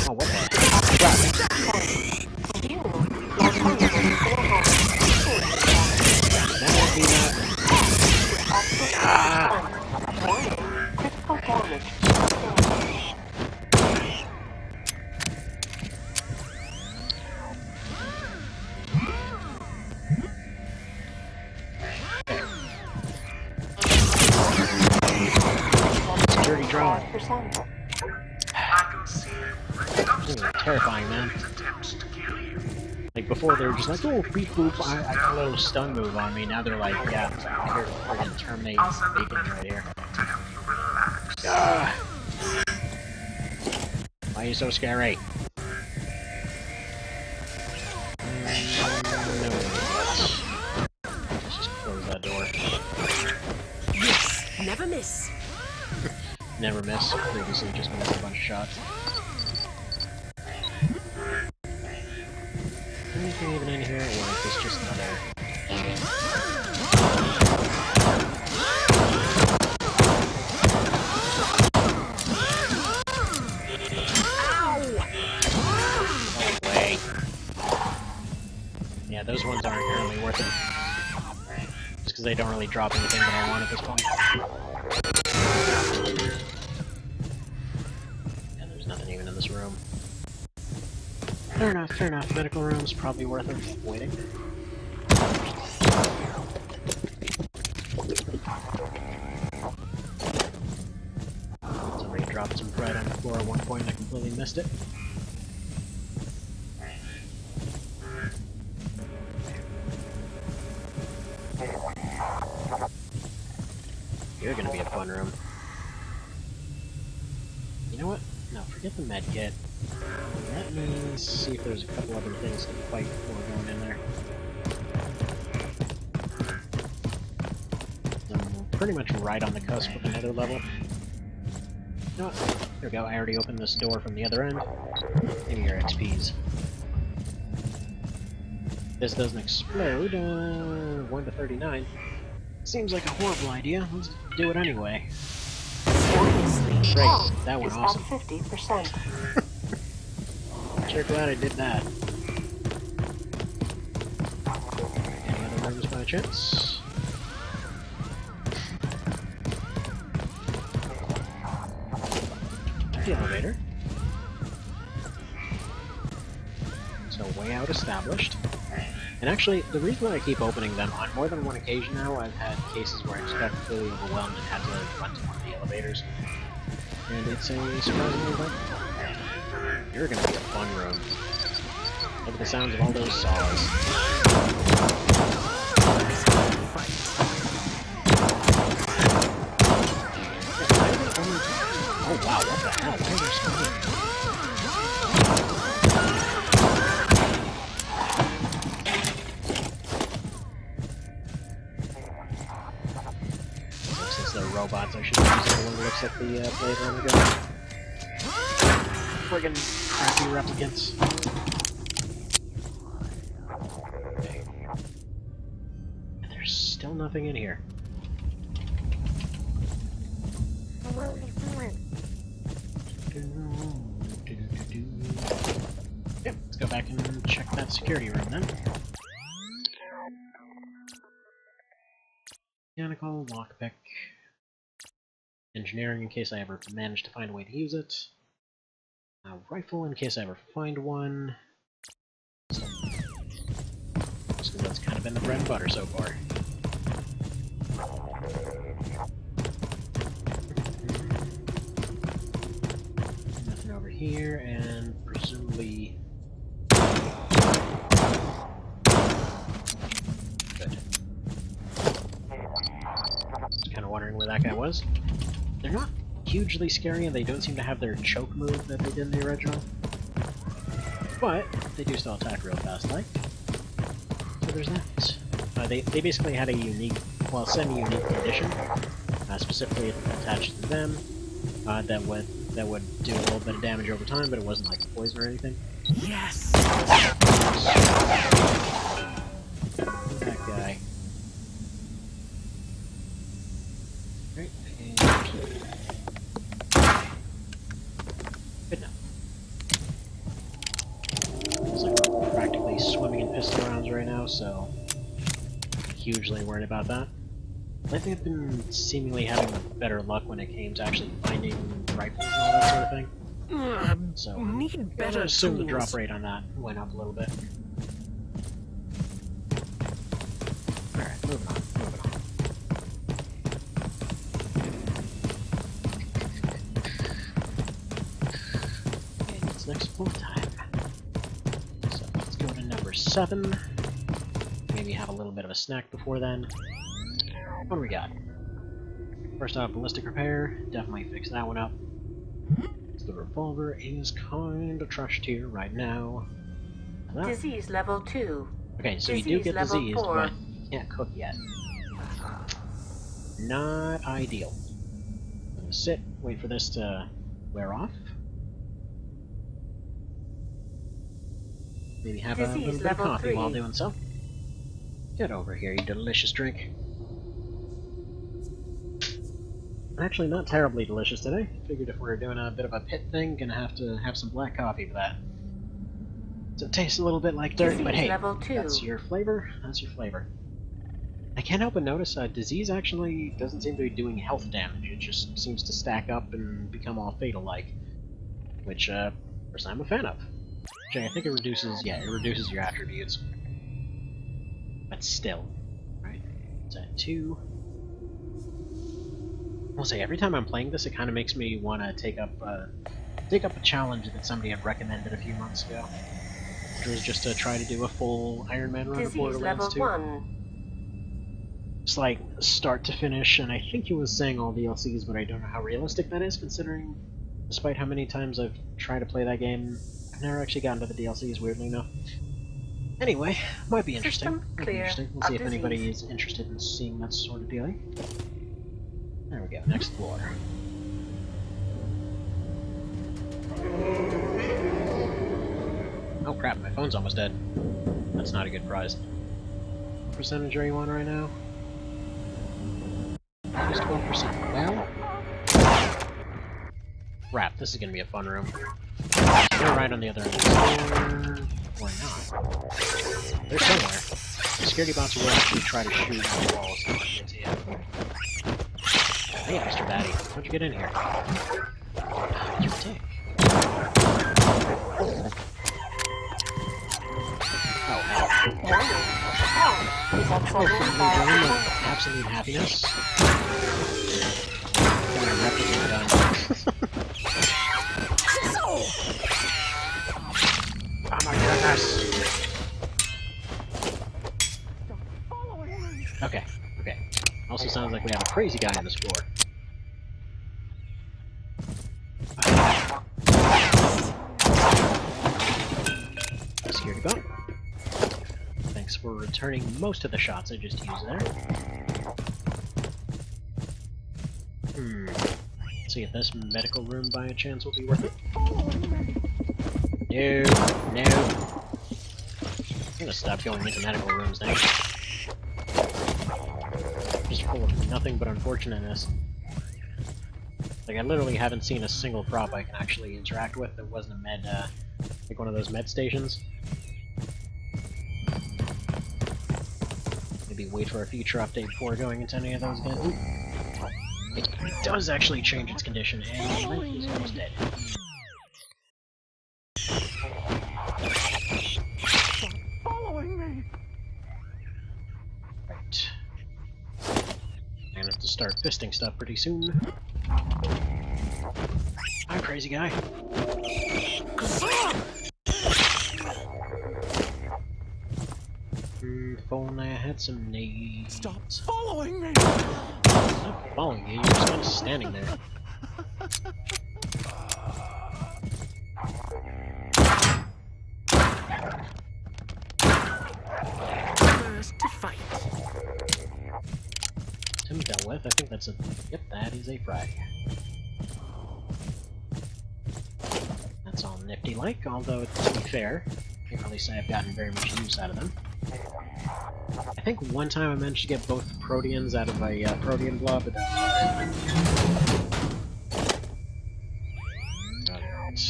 Oh, what the heck? That would be that. Security drone. This is terrifying, man. Like before, they were just like, "Oh, beep boop, I got a little stun move on me." Now they're like, "Yeah, I'm here to friggin' terminate bacon right here." Ah! Why are you so scary? No. Let's just close that door. Yes, never miss. Never miss. Previously just missed a bunch of shots. Anything even in here, or is this just another... Oh, wait. Yeah, those ones aren't currently worth it. because they don't really drop anything that I want at this point. And there's nothing even in this room. Fair enough, fair enough. Medical room's probably worth it waiting. Somebody dropped some bread on the floor at one point and I completely missed it. You're gonna be a fun room. You know what? No, forget the med kit. Let me see if there's a couple other things to fight before going in there. I'm pretty much right on the cusp of another level. You know what? There we go, I already opened this door from the other end. Give me your XPs. This doesn't explode, 1 to 39. Seems like a horrible idea. Let's do it anyway. Great, that went awesome. 50%. Sure glad I did that. Any other rooms by chance? The elevator. So way out established. And actually, the reason that I keep opening them, on more than one occasion now, I've had cases where I just got completely overwhelmed and had to run to one of the elevators. And it's a surprisingly fun. You're gonna be a fun room. Look at the sounds of all those saws. Oh wow, what the hell? Why are there so many? Since they're robots, I should use the one that looks like the Blade Runner gun. Friggin' crappy replicants. Okay. And there's still nothing in here. Yep, let's go back and check that security room then. Mechanical, lockpick. Engineering in case I ever manage to find a way to use it. Rifle in case I ever find one. So that's kind of been the bread and butter so far. Nothing over here, and presumably... Good. Just kind of wondering where that guy was. They're not hugely scary, and they don't seem to have their choke move that they did in the original. But they do still attack real fast, like. So there's that. They basically had a unique, well, semi-unique condition, specifically attached to them, that would do a little bit of damage over time, but it wasn't like poison or anything. Yes. That guy. Right, and good enough. Looks like we're practically swimming in pistol rounds right now, so hugely worried about that. Lately I've been seemingly having better luck when it came to actually finding rifles and all that sort of thing. So Need better I assume the tools. drop rate on that went up a little bit. Alright, moving on. Okay, it's next full time. So let's go to number 7. Maybe have a little bit of a snack before then. What do we got? First off, ballistic repair. Definitely fix that one up. The revolver is kind of trashed here right now. That. Disease level 2. Okay, so you do Disease get level diseased, 4. but you can't cook yet. Not ideal. I'm gonna sit, wait for this to wear off. Maybe have a Disease little bit of level coffee 3. while doing so. Get over here, you delicious drink. Actually, not terribly delicious today. Figured if we're doing a bit of a pit thing, gonna have to have some black coffee for that. So it tastes a little bit like dirt, but hey, Level 2. that's your flavor, that's your flavor. I can't help but notice disease actually doesn't seem to be doing health damage. It just seems to stack up and become all fatal-like, which personally I'm a fan of. Which I think it reduces, yeah, it reduces your attributes. But still, right? It's at 2. I'll say every time I'm playing this, it kind of makes me want to take up a challenge that somebody had recommended a few months ago, which was just to try to do a full Iron Man run of Disease level Borderlands 2. 1. It's like start to finish, and I think he was saying all DLCs, but I don't know how realistic that is, considering, despite how many times I've tried to play that game, I've never actually gotten to the DLCs, weirdly enough. Anyway, might be interesting. System Might be clear interesting. We'll of see if anybody disease. is interested in seeing that sort of dealing. There we go, next floor. Oh crap, my phone's almost dead. That's not a good prize. What percentage are you on right now? Just 12%. Well... Crap, this is gonna be a fun room. We're right on the other end of the door. Why not? They're somewhere. The scaredy bots will actually try to shoot at the walls to get to you. Hey, Mr. Batty, how'd you get in here? You dick. Oh, hell. Is observing Realm by of absolute happiness. Get my replica gun. Oh my goodness! Okay, okay. Also sounds like we have a crazy guy on this floor. Security bot. Thanks for returning most of the shots I just used there. Let's see if this medical room by a chance will be worth it. No, no. I'm gonna stop going into medical rooms now. Just full of nothing but unfortunateness. Like, I literally haven't seen a single prop I can actually interact with that wasn't a med, like one of those med stations. Maybe wait for a future update before going into any of those again. Ooh. It does actually change its condition, and he's almost dead. Right. I'm gonna have to start fisting stuff pretty soon. Hi, crazy guy. If only I had some needs. Stop following me! I'm not following you, you're just kind of standing there. First to fight. Tim dealt with, I think that's a... Yep, that is a frag. That's all nifty-like, although, to be fair, I can't really say I've gotten very much use out of them. I think one time I managed to get both Proteans out of a Protean blob, but that was it. Alright.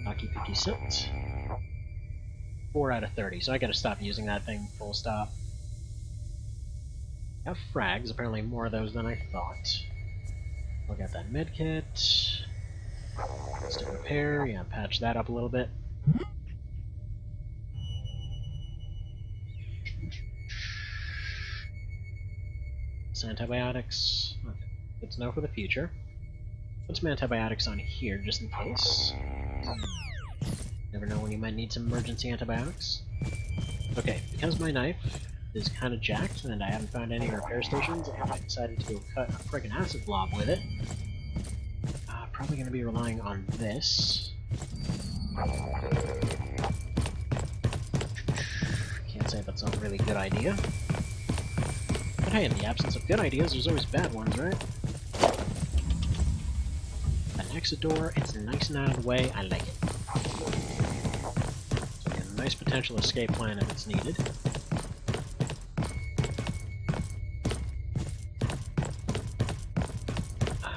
Hockey Picky Sit. 4 out of 30, so I gotta stop using that thing full stop. I have frags, apparently more of those than I thought. Look at that medkit. Stick repair, yeah, patch that up a little bit. Some antibiotics. Okay. Good to know for the future. Put some antibiotics on here just in case. Never know when you might need some emergency antibiotics. Okay, because my knife is kind of jacked and I haven't found any repair stations, and I decided to go cut a friggin' acid blob with it. Probably going to be relying on this. Can't say that's a really good idea. But hey, in the absence of good ideas, there's always bad ones, right? An exit door, it's nice and out of the way, I like it. So we have a nice potential escape plan if it's needed.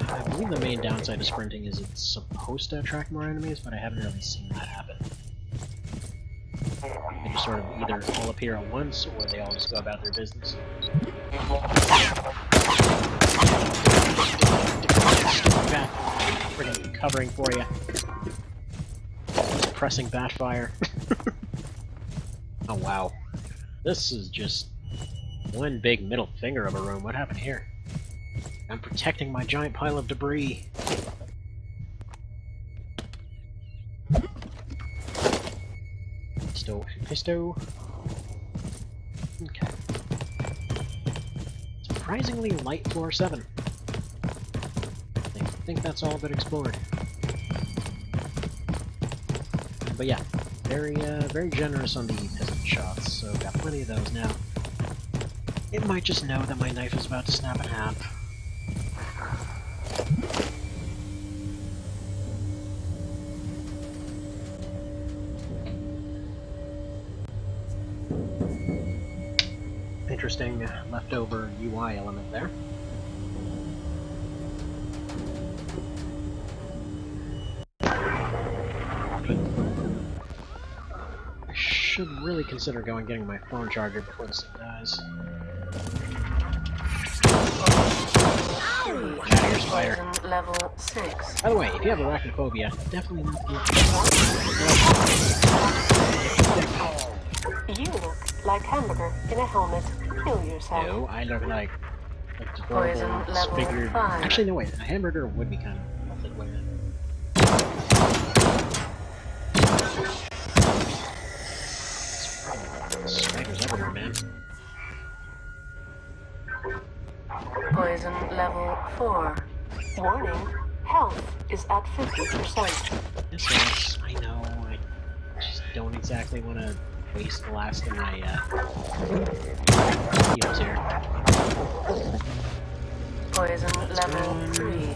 I believe the main downside of sprinting is it's supposed to attract more enemies, but I haven't really seen that happen. I just sort of either all appear at once, or they all just go about their business. Bat friggin' covering for you. Pressing bat fire. Oh wow. This is just one big middle finger of a room. What happened here? I'm protecting my giant pile of debris. Pisto and pisto. Okay. Surprisingly light floor 7. I think that's all but explored. But yeah, very generous on the piston shots, so got plenty of those now. It might just know that my knife is about to snap in half. Interesting leftover UI element there. I should really consider getting my phone charger before this thing dies. Get out of here, spider. Level 6. By the way, if you have arachnophobia, definitely not You look like Hamburger in a helmet. Kill yourself. No, I look like Poison adorable, level disfigured... 5. Actually, no, wait. A hamburger would be kind of melted, wouldn't it? Spiders everywhere, man. Poison level 4. Warning. Health is at 50%. Yes, I know. I just don't exactly want to waste the last of my heals here. Poison level 3.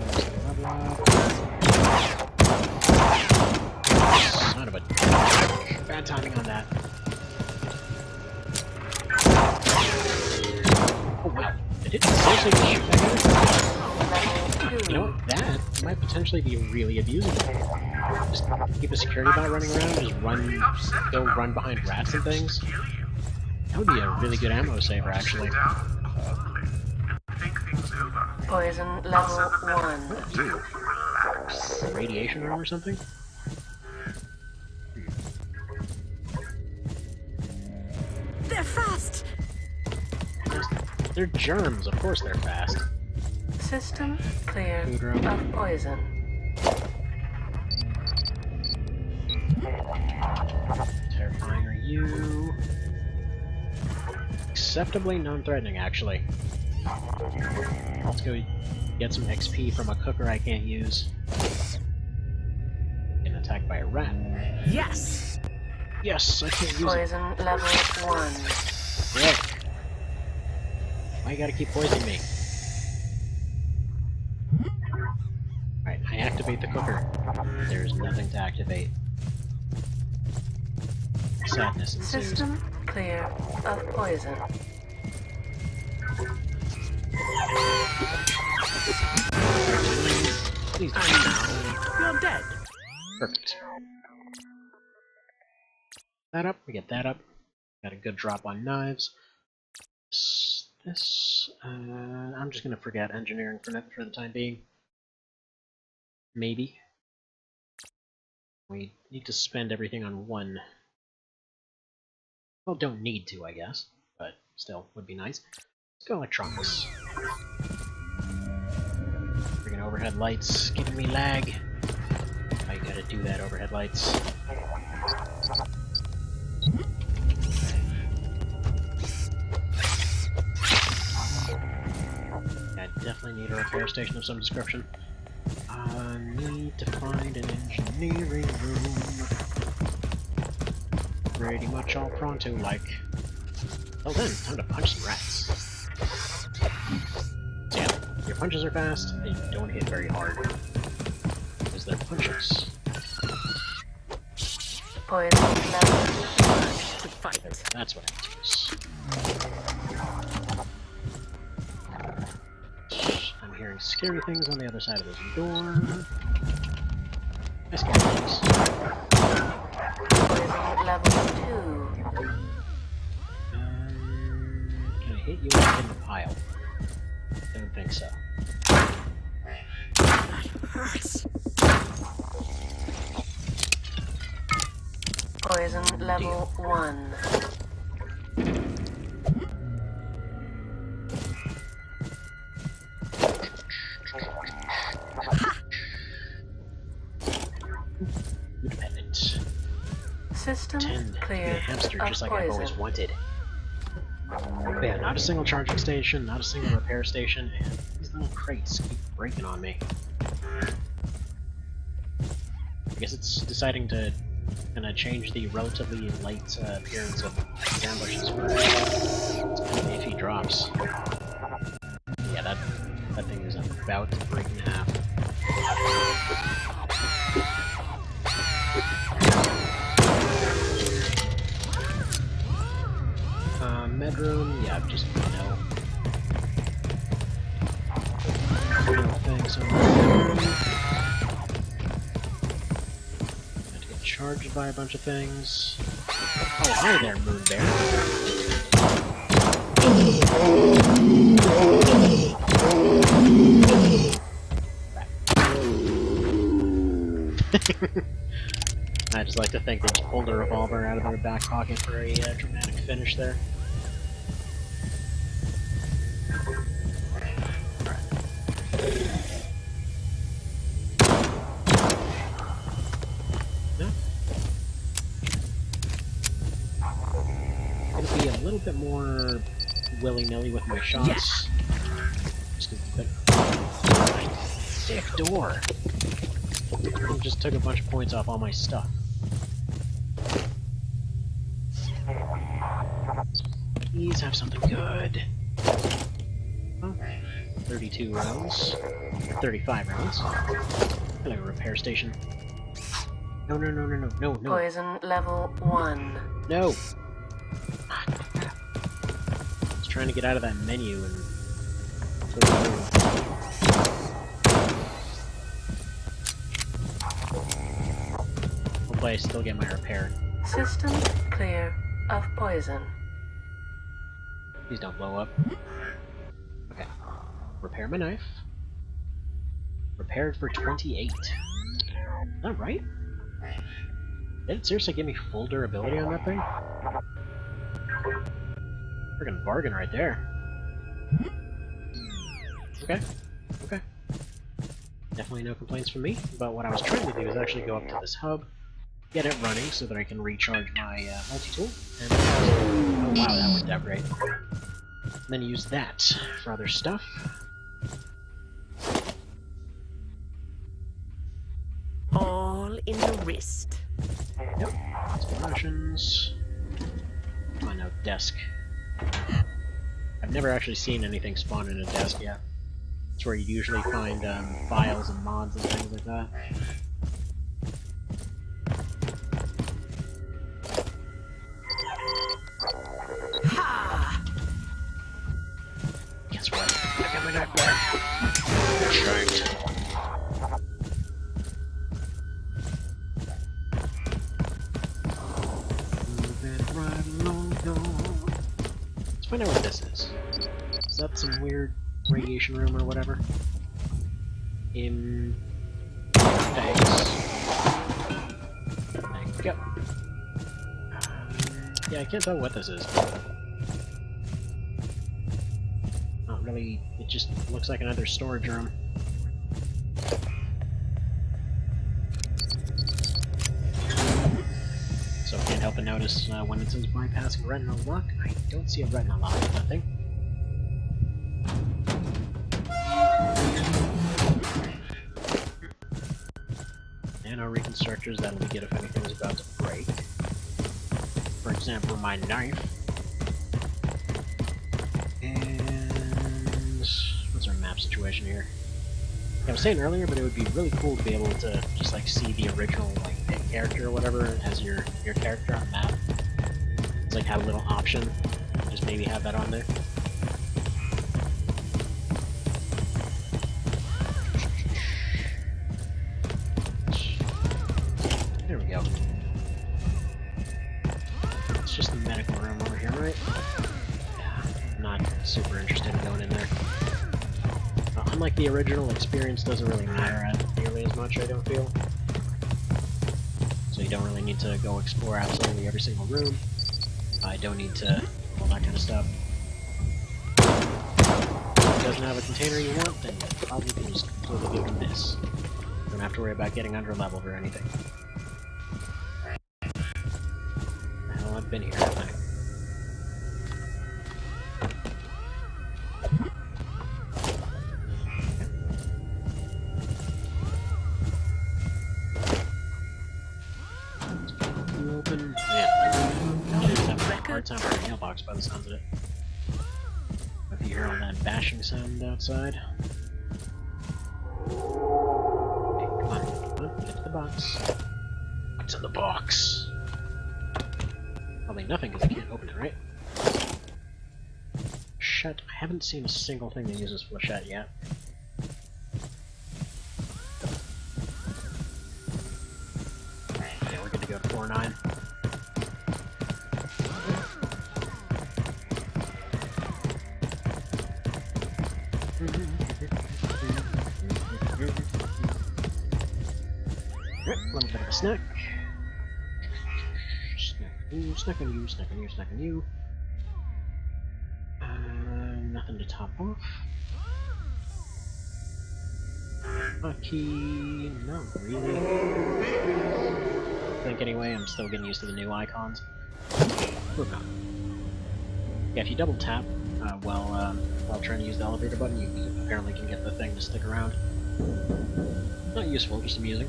Son of a... Bad timing on that. Oh wow. Did it seriously just shoot that guy? You know what? That might potentially be really abusable. Just keep a security bot running around, just go run behind rats and things. That would be a really good ammo saver, actually. Poison level 1. Ooh. Radiation arm or something? They're fast! They're germs, of course they're fast. System clear Food of poison. Terrifying are you? Acceptably non-threatening, actually. Let's go get some XP from a cooker I can't use. Getting attacked by a rat. Yes! Yes, I can't use it. Poison level 1. Rick. Why you gotta keep poisoning me? Alright, I activate the cooker. There's nothing to activate. Sadness ensues. System clear of poison. Please don't. You're dead. Perfect. That up, we get that up. Got a good drop on knives. I'm just gonna forget engineering for the time being. Maybe. We need to spend everything on one. Well, don't need to, I guess, but still, would be nice. Let's go electronics. Freaking overhead lights, giving me lag. I gotta do that, overhead lights. I definitely need a repair station of some description. I need to find an engineering room. Pretty much all pronto like. Well then, time to punch some rats. Yeah, your punches are fast, they don't hit very hard. Because they're punches. Poison level To fight. That's what I use. I'm hearing scary things on the other side of this door. I scare things. Poison level 2. Can I hit you in the pile? Don't think so. Hurts. Poison level 1. Independent. System Tend to be a clear hamster of just like I've always poison. wanted. But yeah, not a single charging station, not a single repair station, and these little crates keep breaking on me. I guess it's deciding to kind of change the relatively light appearance of these ambushes for kind of iffy drops. Yeah, that thing is about to break in half. Medroom, yeah, just no. No thanks on that. Got to get charged by a bunch of things. Oh, hi there, Moon Bear. I just like to think they just pulled a revolver out of their back pocket for a dramatic finish there. Gonna be a little bit more willy-nilly with my shots. Just sick door. I just took a bunch of points off all my stuff. Please have something good. Oh, 32 rounds. 35 rounds. Hello, repair station. No, no, no, no, no, no, no. Poison level 1. No! I was trying to get out of that menu and... Hopefully I still get my repair. System clear of poison. Please don't blow up. Okay. Repair my knife. Repaired for 28. Is that right? Did it seriously give me full durability on that thing? Friggin' bargain right there. Okay. Okay. Definitely no complaints from me, but what I was trying to do is actually go up to this hub, get it running so that I can recharge my multi-tool, and oh wow, that worked out great. And then use that for other stuff. All in the wrist. Yep. Some Russians. Come on now, desk. I've never actually seen anything spawn in a desk yet. It's where you usually find files and mods and things like that. Ha! Guess what? I got my knife back. Shanked. Moving right along, y'all. Let's find out what this is. Is that some weird radiation room or whatever? Thanks. There you go. Yeah, I can't tell what this is. Not really, it just looks like another storage room. So can't help but notice when it says bypassing retinal lock, I don't see a retinal lock with that thing. Nano reconstructors, that'll be good if anything is about to break. For example, my knife. And what's our map situation here? I was saying earlier, but it would be really cool to be able to just like see the original like pick character or whatever as your character on the map. It's like have a little option. Just maybe have that on there. There we go. It's just the meta right? Yeah, not super interested in going in there. Unlike the original, experience doesn't really matter nearly as much, I don't feel. So you don't really need to go explore absolutely every single room. I don't need to all that kind of stuff. If it doesn't have a container you want, then you probably can just completely go to this. You don't have to worry about getting under-leveled or anything. Hell, I've been here, haven't I? Open. Yeah. Hard time for a mailbox by the sounds of it. If you hear all that bashing sound outside. Hey, come on, get to the box. What's in the box? Probably nothing because I can't open it, right? Shut. I haven't seen a single thing that uses flechette yet. Yeah, we're good to go to 4-9. Let me get a snack. Snack on you, snack on you, snack on you. Nothing to top off. A key, not really. I think anyway, I'm still getting used to the new icons. Or not. Yeah, if you double tap while trying to use the elevator button, you apparently can get the thing to stick around. Not useful, just amusing.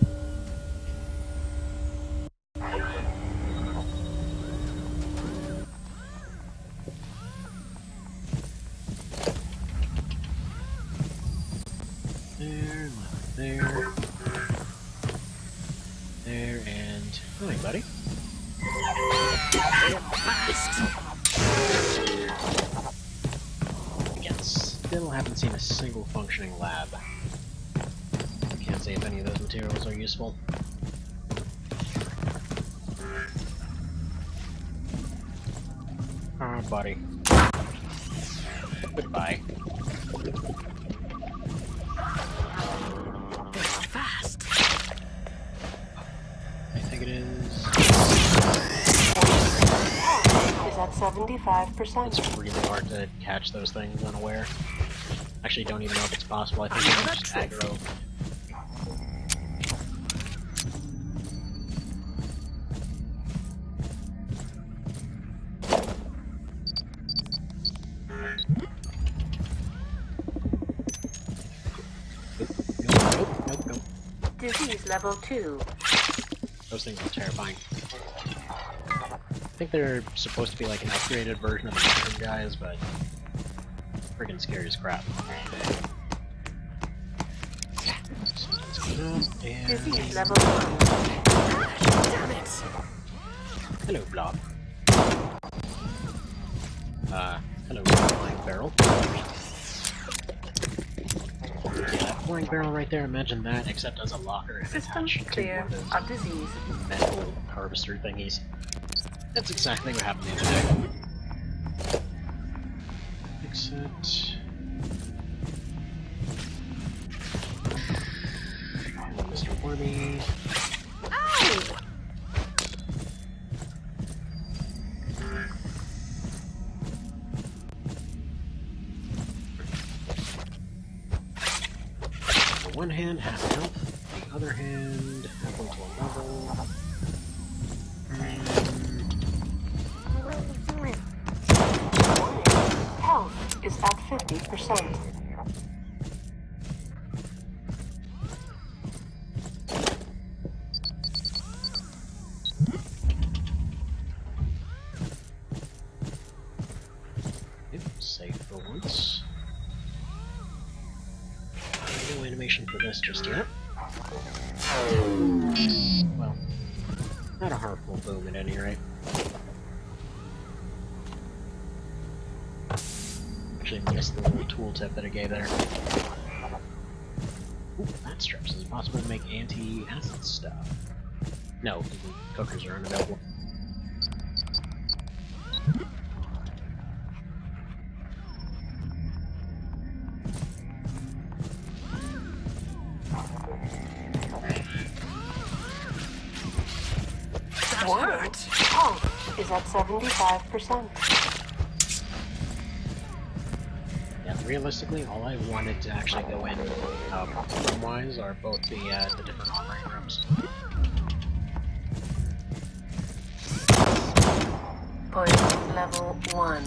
There, and... Hi, buddy. Again, still haven't seen a single functioning lab. I can't say if any of those materials are useful. Ah, buddy. Goodbye. Fast. I think it is... Is at 75%. It's really hard to catch those things unaware. Actually, don't even know if it's possible. I think you can just aggro. Nope. Disease level 2. Those things are terrifying. I think they're supposed to be like an upgraded version of the mushroom guys, but friggin' scary as crap. So let's get up and... Disease level 1. Damn it. Hello, Blob. Hello, flying barrel. Yeah, that flying barrel right there, imagine that, except as a locker and System attached clear to one of of those disease. metal harvester thingies. That's exactly what happened the other day. Except... Mr. Wormy... Ow! On one hand, half health. The other hand, halfway to a level. Health is at 50%. Yep, safe for once. No animation for this just yet. Well, not a harmful boom at any rate. Actually missed the little tooltip that it gave there. Ooh, that strips. Is it possible to make anti-acid stuff? No, cookers are unavailable. at 75%. Yeah, realistically, all I wanted to actually go in room-wise are both the different operating rooms. Poison level 1. Am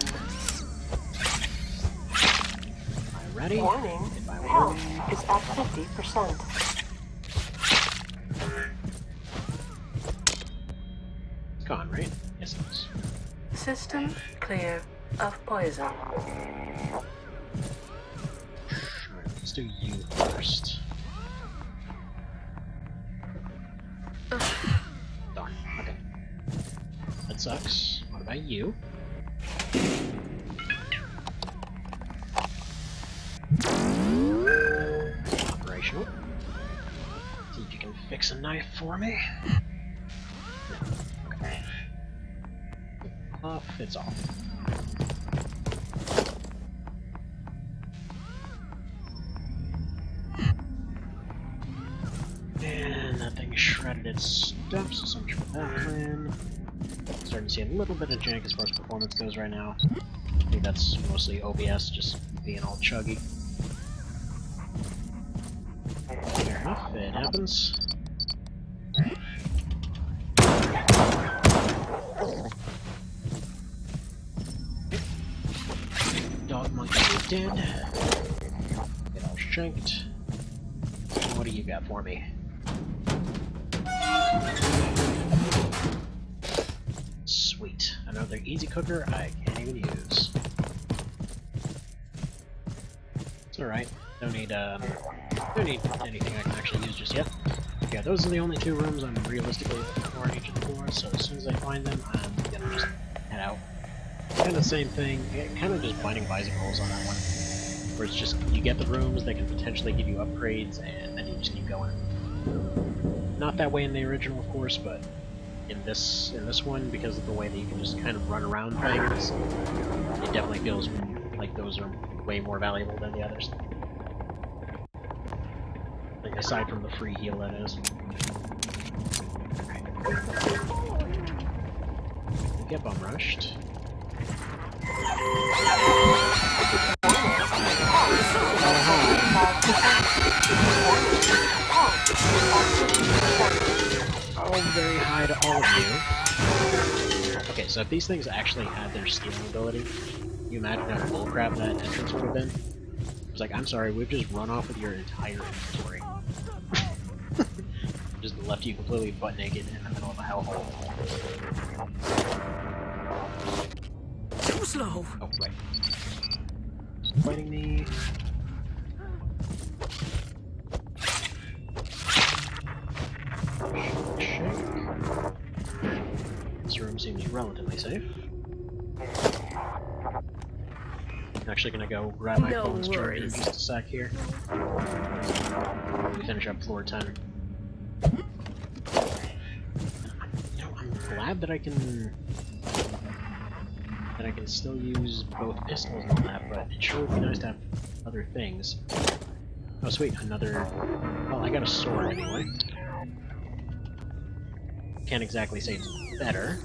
I ready? Warning, If I health warning. is at 50%. Gone, right? Yes, it is. System clear of poison. Alright, let's do you first. Darn. Okay. That sucks. What about you? Operational. See if you can fix a knife for me. No. Okay. Off, it's off. And that thing shredded its stuff, so much for that plan. Starting to see a little bit of jank as far as performance goes right now. I think that's mostly OBS just being all chuggy. Fair enough, it happens. Dog monkey is dead. Get all shanked. What do you got for me? Sweet. Another easy cooker I can't even use. It's alright. Don't need anything I can actually use just yet. Yeah, those are the only two rooms I'm realistically looking for on each of the floors, so as soon as I find them, I'm gonna just head out. Kind of the same thing, kind of just finding bicycles on that one. Where it's just, you get the rooms that can potentially give you upgrades, and then you just keep going. Not that way in the original, of course, but in this one, because of the way that you can just kind of run around things, it definitely feels like those are way more valuable than the others. Like, aside from the free heal, that is. Get bum rushed. Oh, very high to all of you. Okay, so if these things actually had their stealing ability, can you imagine how bullcrap that entrance would have been? It's like, I'm sorry, we've just run off with your entire inventory. Just left you completely butt naked in the middle of a hellhole. Too slow. Oh, right. Fighting me. This room seems relatively safe. I'm actually gonna go grab my phone's charger in just a sec here. We finish up floor 10. You know, I'm glad that I can still use both pistols and all that, but it sure would be nice to have other things. Oh sweet, another... Well, I got a sword anyway. Can't exactly say it's better.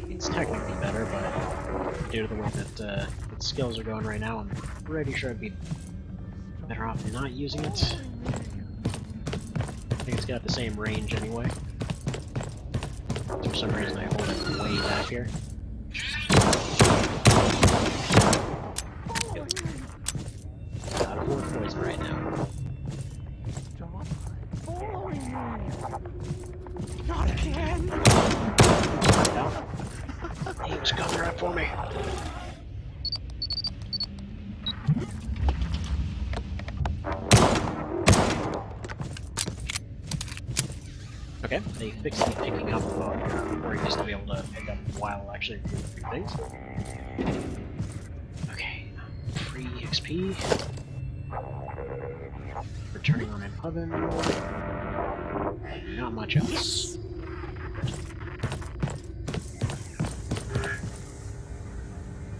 It's technically better, but due to the way that its skills are going right now, I'm pretty sure I'd be better off not using it. I think it's got the same range anyway. For some reason I hold it way back here. Out of 4 poison right now. Not again. No. He was coming right for me. Okay, they fixed the picking up bug, where you used to be able to pick up while actually doing things. Okay, free XP. Returning on an oven. Not much else.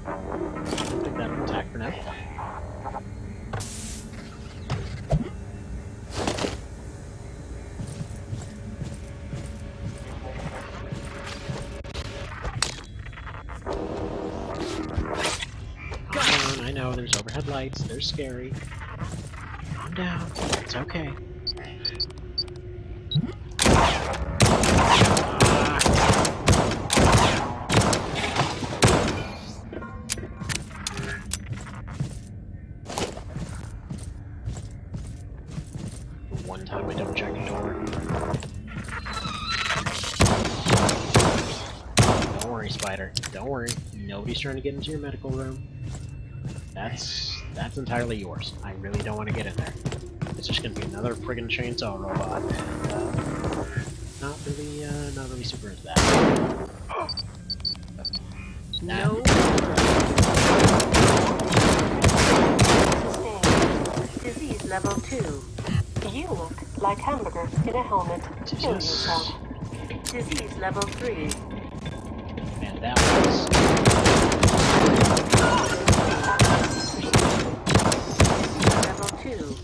I think that'll attack for now. know there's overhead lights, they're scary. Calm down, it's okay. One time I don't check the door. Don't worry, Spider. Don't worry. Nobody's trying to get into your medical room. That's entirely yours. I really don't want to get in there. It's just gonna be another friggin' chainsaw robot, and not really super into that. No. Sustained. Disease level 2. You look like Hamburger in a helmet. Kill yourself. Disease level 3. And that was... Level 2.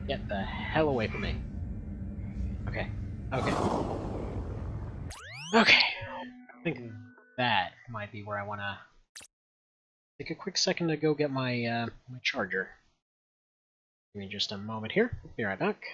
Get the hell away from me. Okay. Okay. Okay. I think that might be where I want to take a quick second to go get my my charger. Give me just a moment here. Be right back.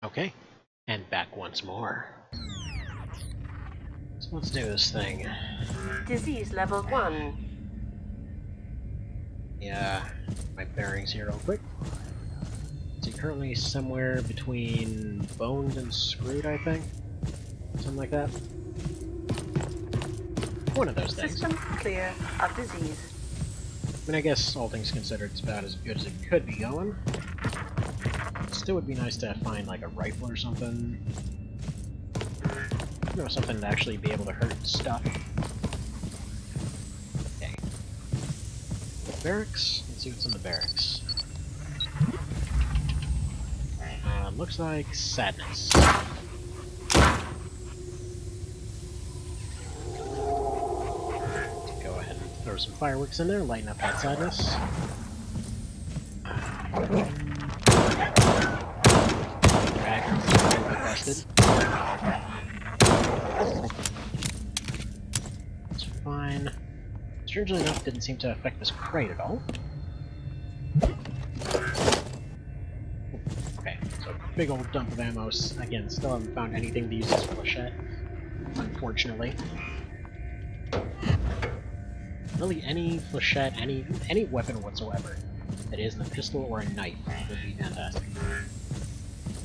Okay, and back once more. So let's do this thing. Disease level 1. Yeah, my bearings here real quick. So currently somewhere between boned and screwed, I think? Something like that. One of those things. System clear of disease. I mean, I guess all things considered, it's about as good as it could be going. Still would be nice to find like a rifle or something. You know, something to actually be able to hurt stuff. Okay. Barracks? Let's see what's in the barracks. Looks like sadness. Go ahead and throw some fireworks in there, lighten up that sadness. Requested. It's fine. Strangely enough, didn't seem to affect this crate at all. Okay, so big old dump of ammo. Again, still haven't found anything to use this flechette, unfortunately. Really, any flechette, any weapon whatsoever that isn't a pistol or a knife would be fantastic.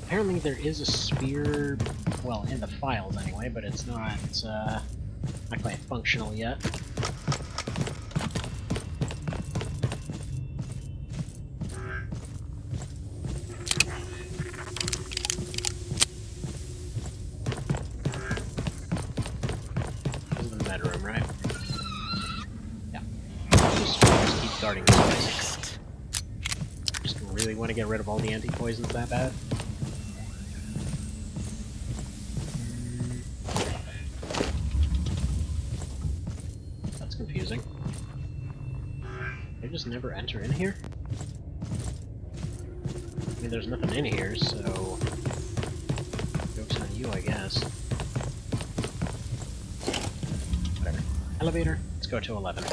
Apparently there is a spear, well, in the files anyway, but it's not quite functional yet. This is the med room, right? Yeah. Just keep guarding this place. Just really want to get rid of all the anti-poisons that bad. Confusing. They just never enter in here? I mean, there's nothing in here, so... joke's on you, I guess. Whatever. Elevator, let's go to 11.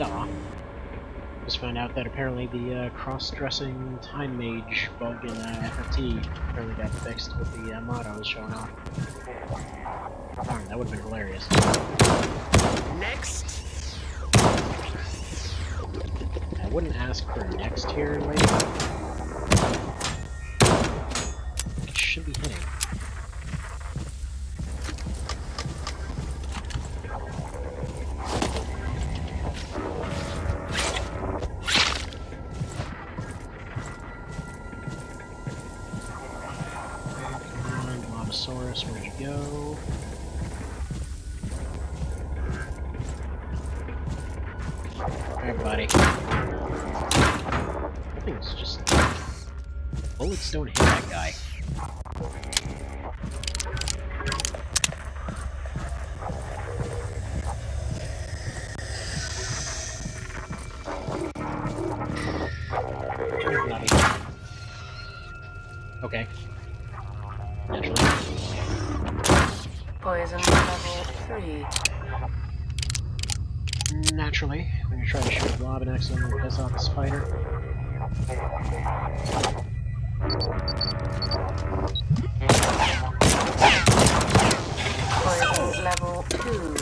Aw. Just found out that apparently the cross-dressing time mage bug in FFT apparently got fixed with the mottos showing off. Darn, that would have been hilarious. Next. I wouldn't ask for next here, lady. It should be hitting. Where'd you go? Alright, buddy. That thing's just... bullets don't hit that guy. Okay. Naturally. Poison level 3. Naturally, when you're trying to shoot a blob and accidentally piss off a spider. Poison level 2.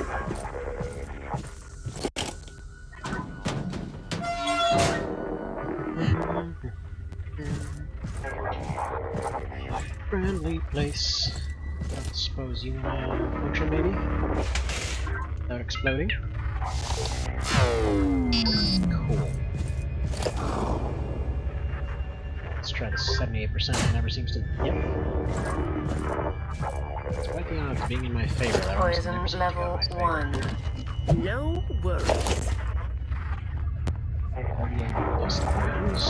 Friendly place. I suppose you wanna function, maybe? Without exploding? Cool. Let's try the 78%. It never seems to... Yep. Despite the odds being in my favor, that Poison never seems to go level in my favor. 1. No worries. 38 dust rounds.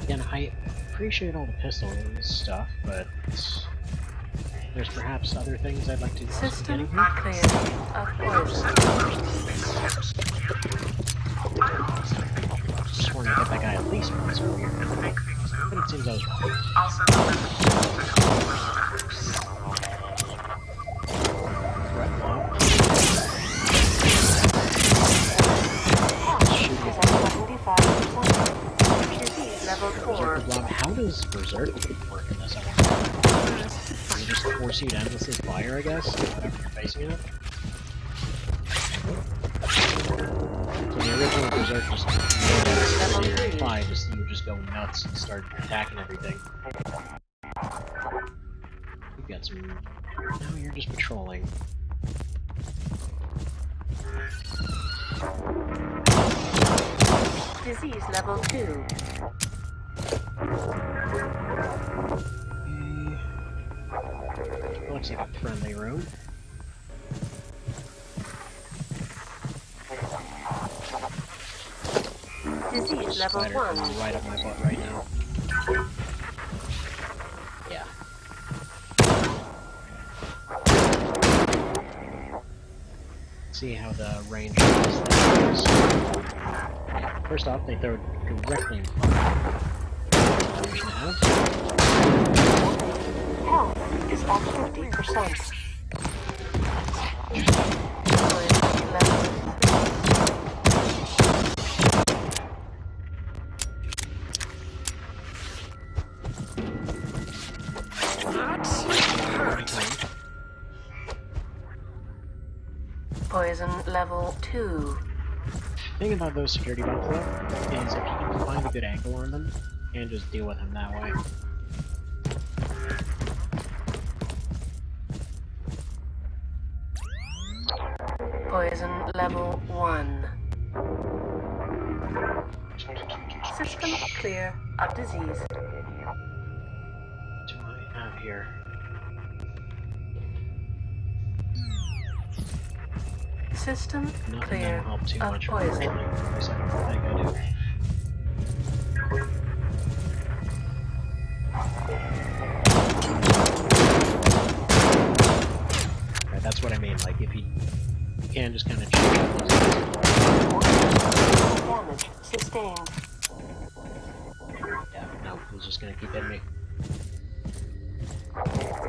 Again, I appreciate all the pistol stuff, but there's perhaps other things I'd like to also System get in here. clear of poison. Just want to hit that guy at least once earlier. But it seems I was wrong. Threat block. Health is at 75%. Disease level 4. Berserker block. How does Berserk work in this? I wonder. Does it just force you to endlessly fire, I guess? Whenever you're facing it? So the original Berserk just you're fine, just you would just go nuts and start attacking everything. You've got some. No, you're just patrolling. Disease level 2. Looks like a friendly room. Disease level Spider 1. coming right up my butt right now. Yeah. See how the range is. First off, they throw directly in front of you. Health is at 50%. Poison level 2. The thing about those security bots though, is if you can find a good angle on them, you can just deal with them that way. Poison level 1. System clear of disease. What do I have here? System Nothing clear that'll help too of much. poison. At least I don't think I do. Right, that's what I mean. Like if you can just kind of Damage sustained. yeah, no, he's just gonna keep hitting me.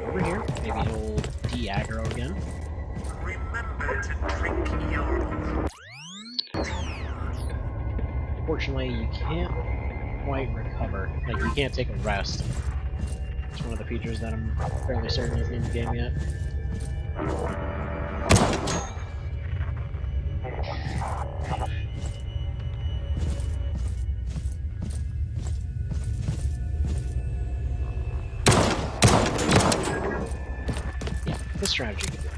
Over here, maybe he'll de-aggro again. Remember to drink your... Fortunately, you can't quite recover. Like, you can't take a rest. It's one of the features that I'm fairly certain isn't in the game yet. Yeah, this strategy could work.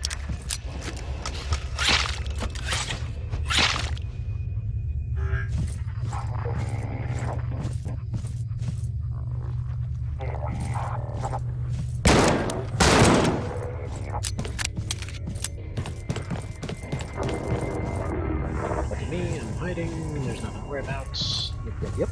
Look at me, I'm hiding, there's nothing to worry about. Yep.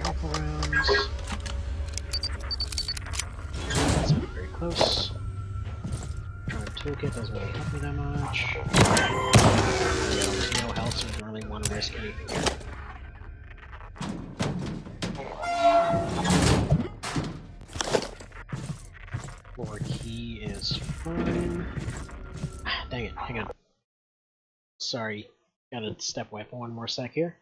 Rifle rounds. That's not very close. Trying toolkit doesn't really help me that much. Yeah, there's no health, so I don't really want to risk anything here. Floor key is fine. Ah, dang it, hang on. Sorry, gotta step away for one more sec here.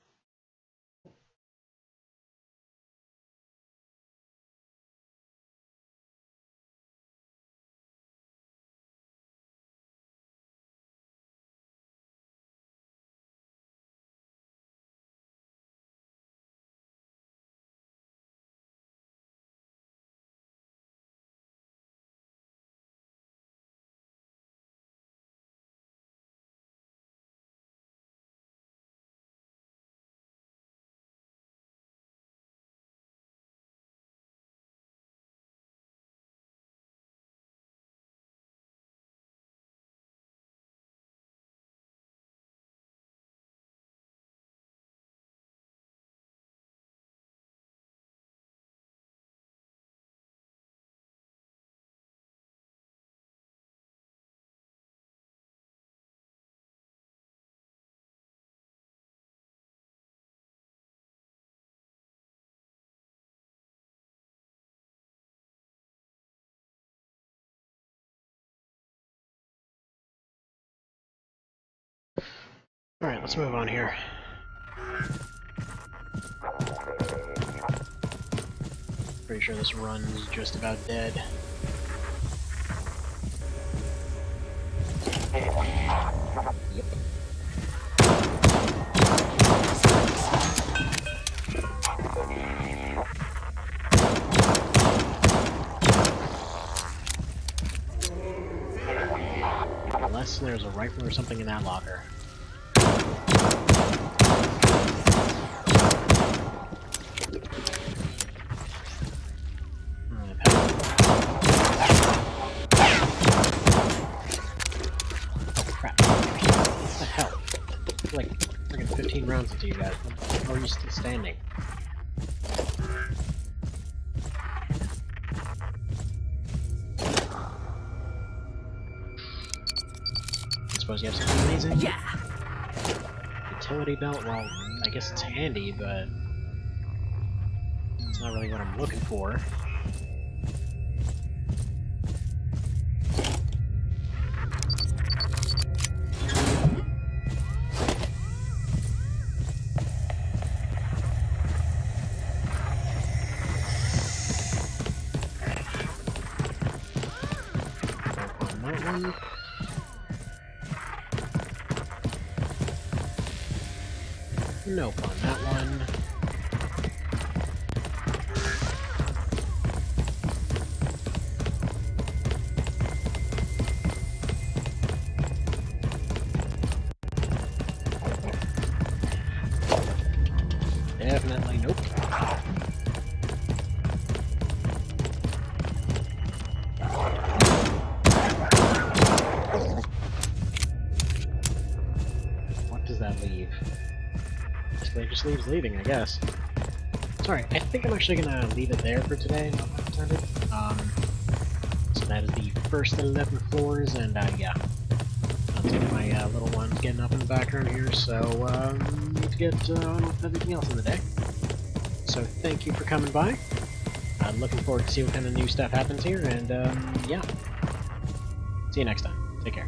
Alright, let's move on here. Pretty sure this run's just about dead. Yep. Unless there's a rifle or something in that locker. Like friggin' 15 rounds into you guys. How are you still standing? I suppose you have something amazing? Yeah. Utility belt? Well, I guess it's handy, but it's not really what I'm looking for. Nope on that one. Definitely nope. What does that leave? It just leaves leaving, I guess. Sorry, I think I'm actually gonna leave it there for today, not pun intended. So that is the first 11 floors, and yeah. I'll take my little ones getting up in the background here, so need to get on with everything else in the day. So thank you for coming by. I'm looking forward to see what kind of new stuff happens here, and yeah. See you next time. Take care.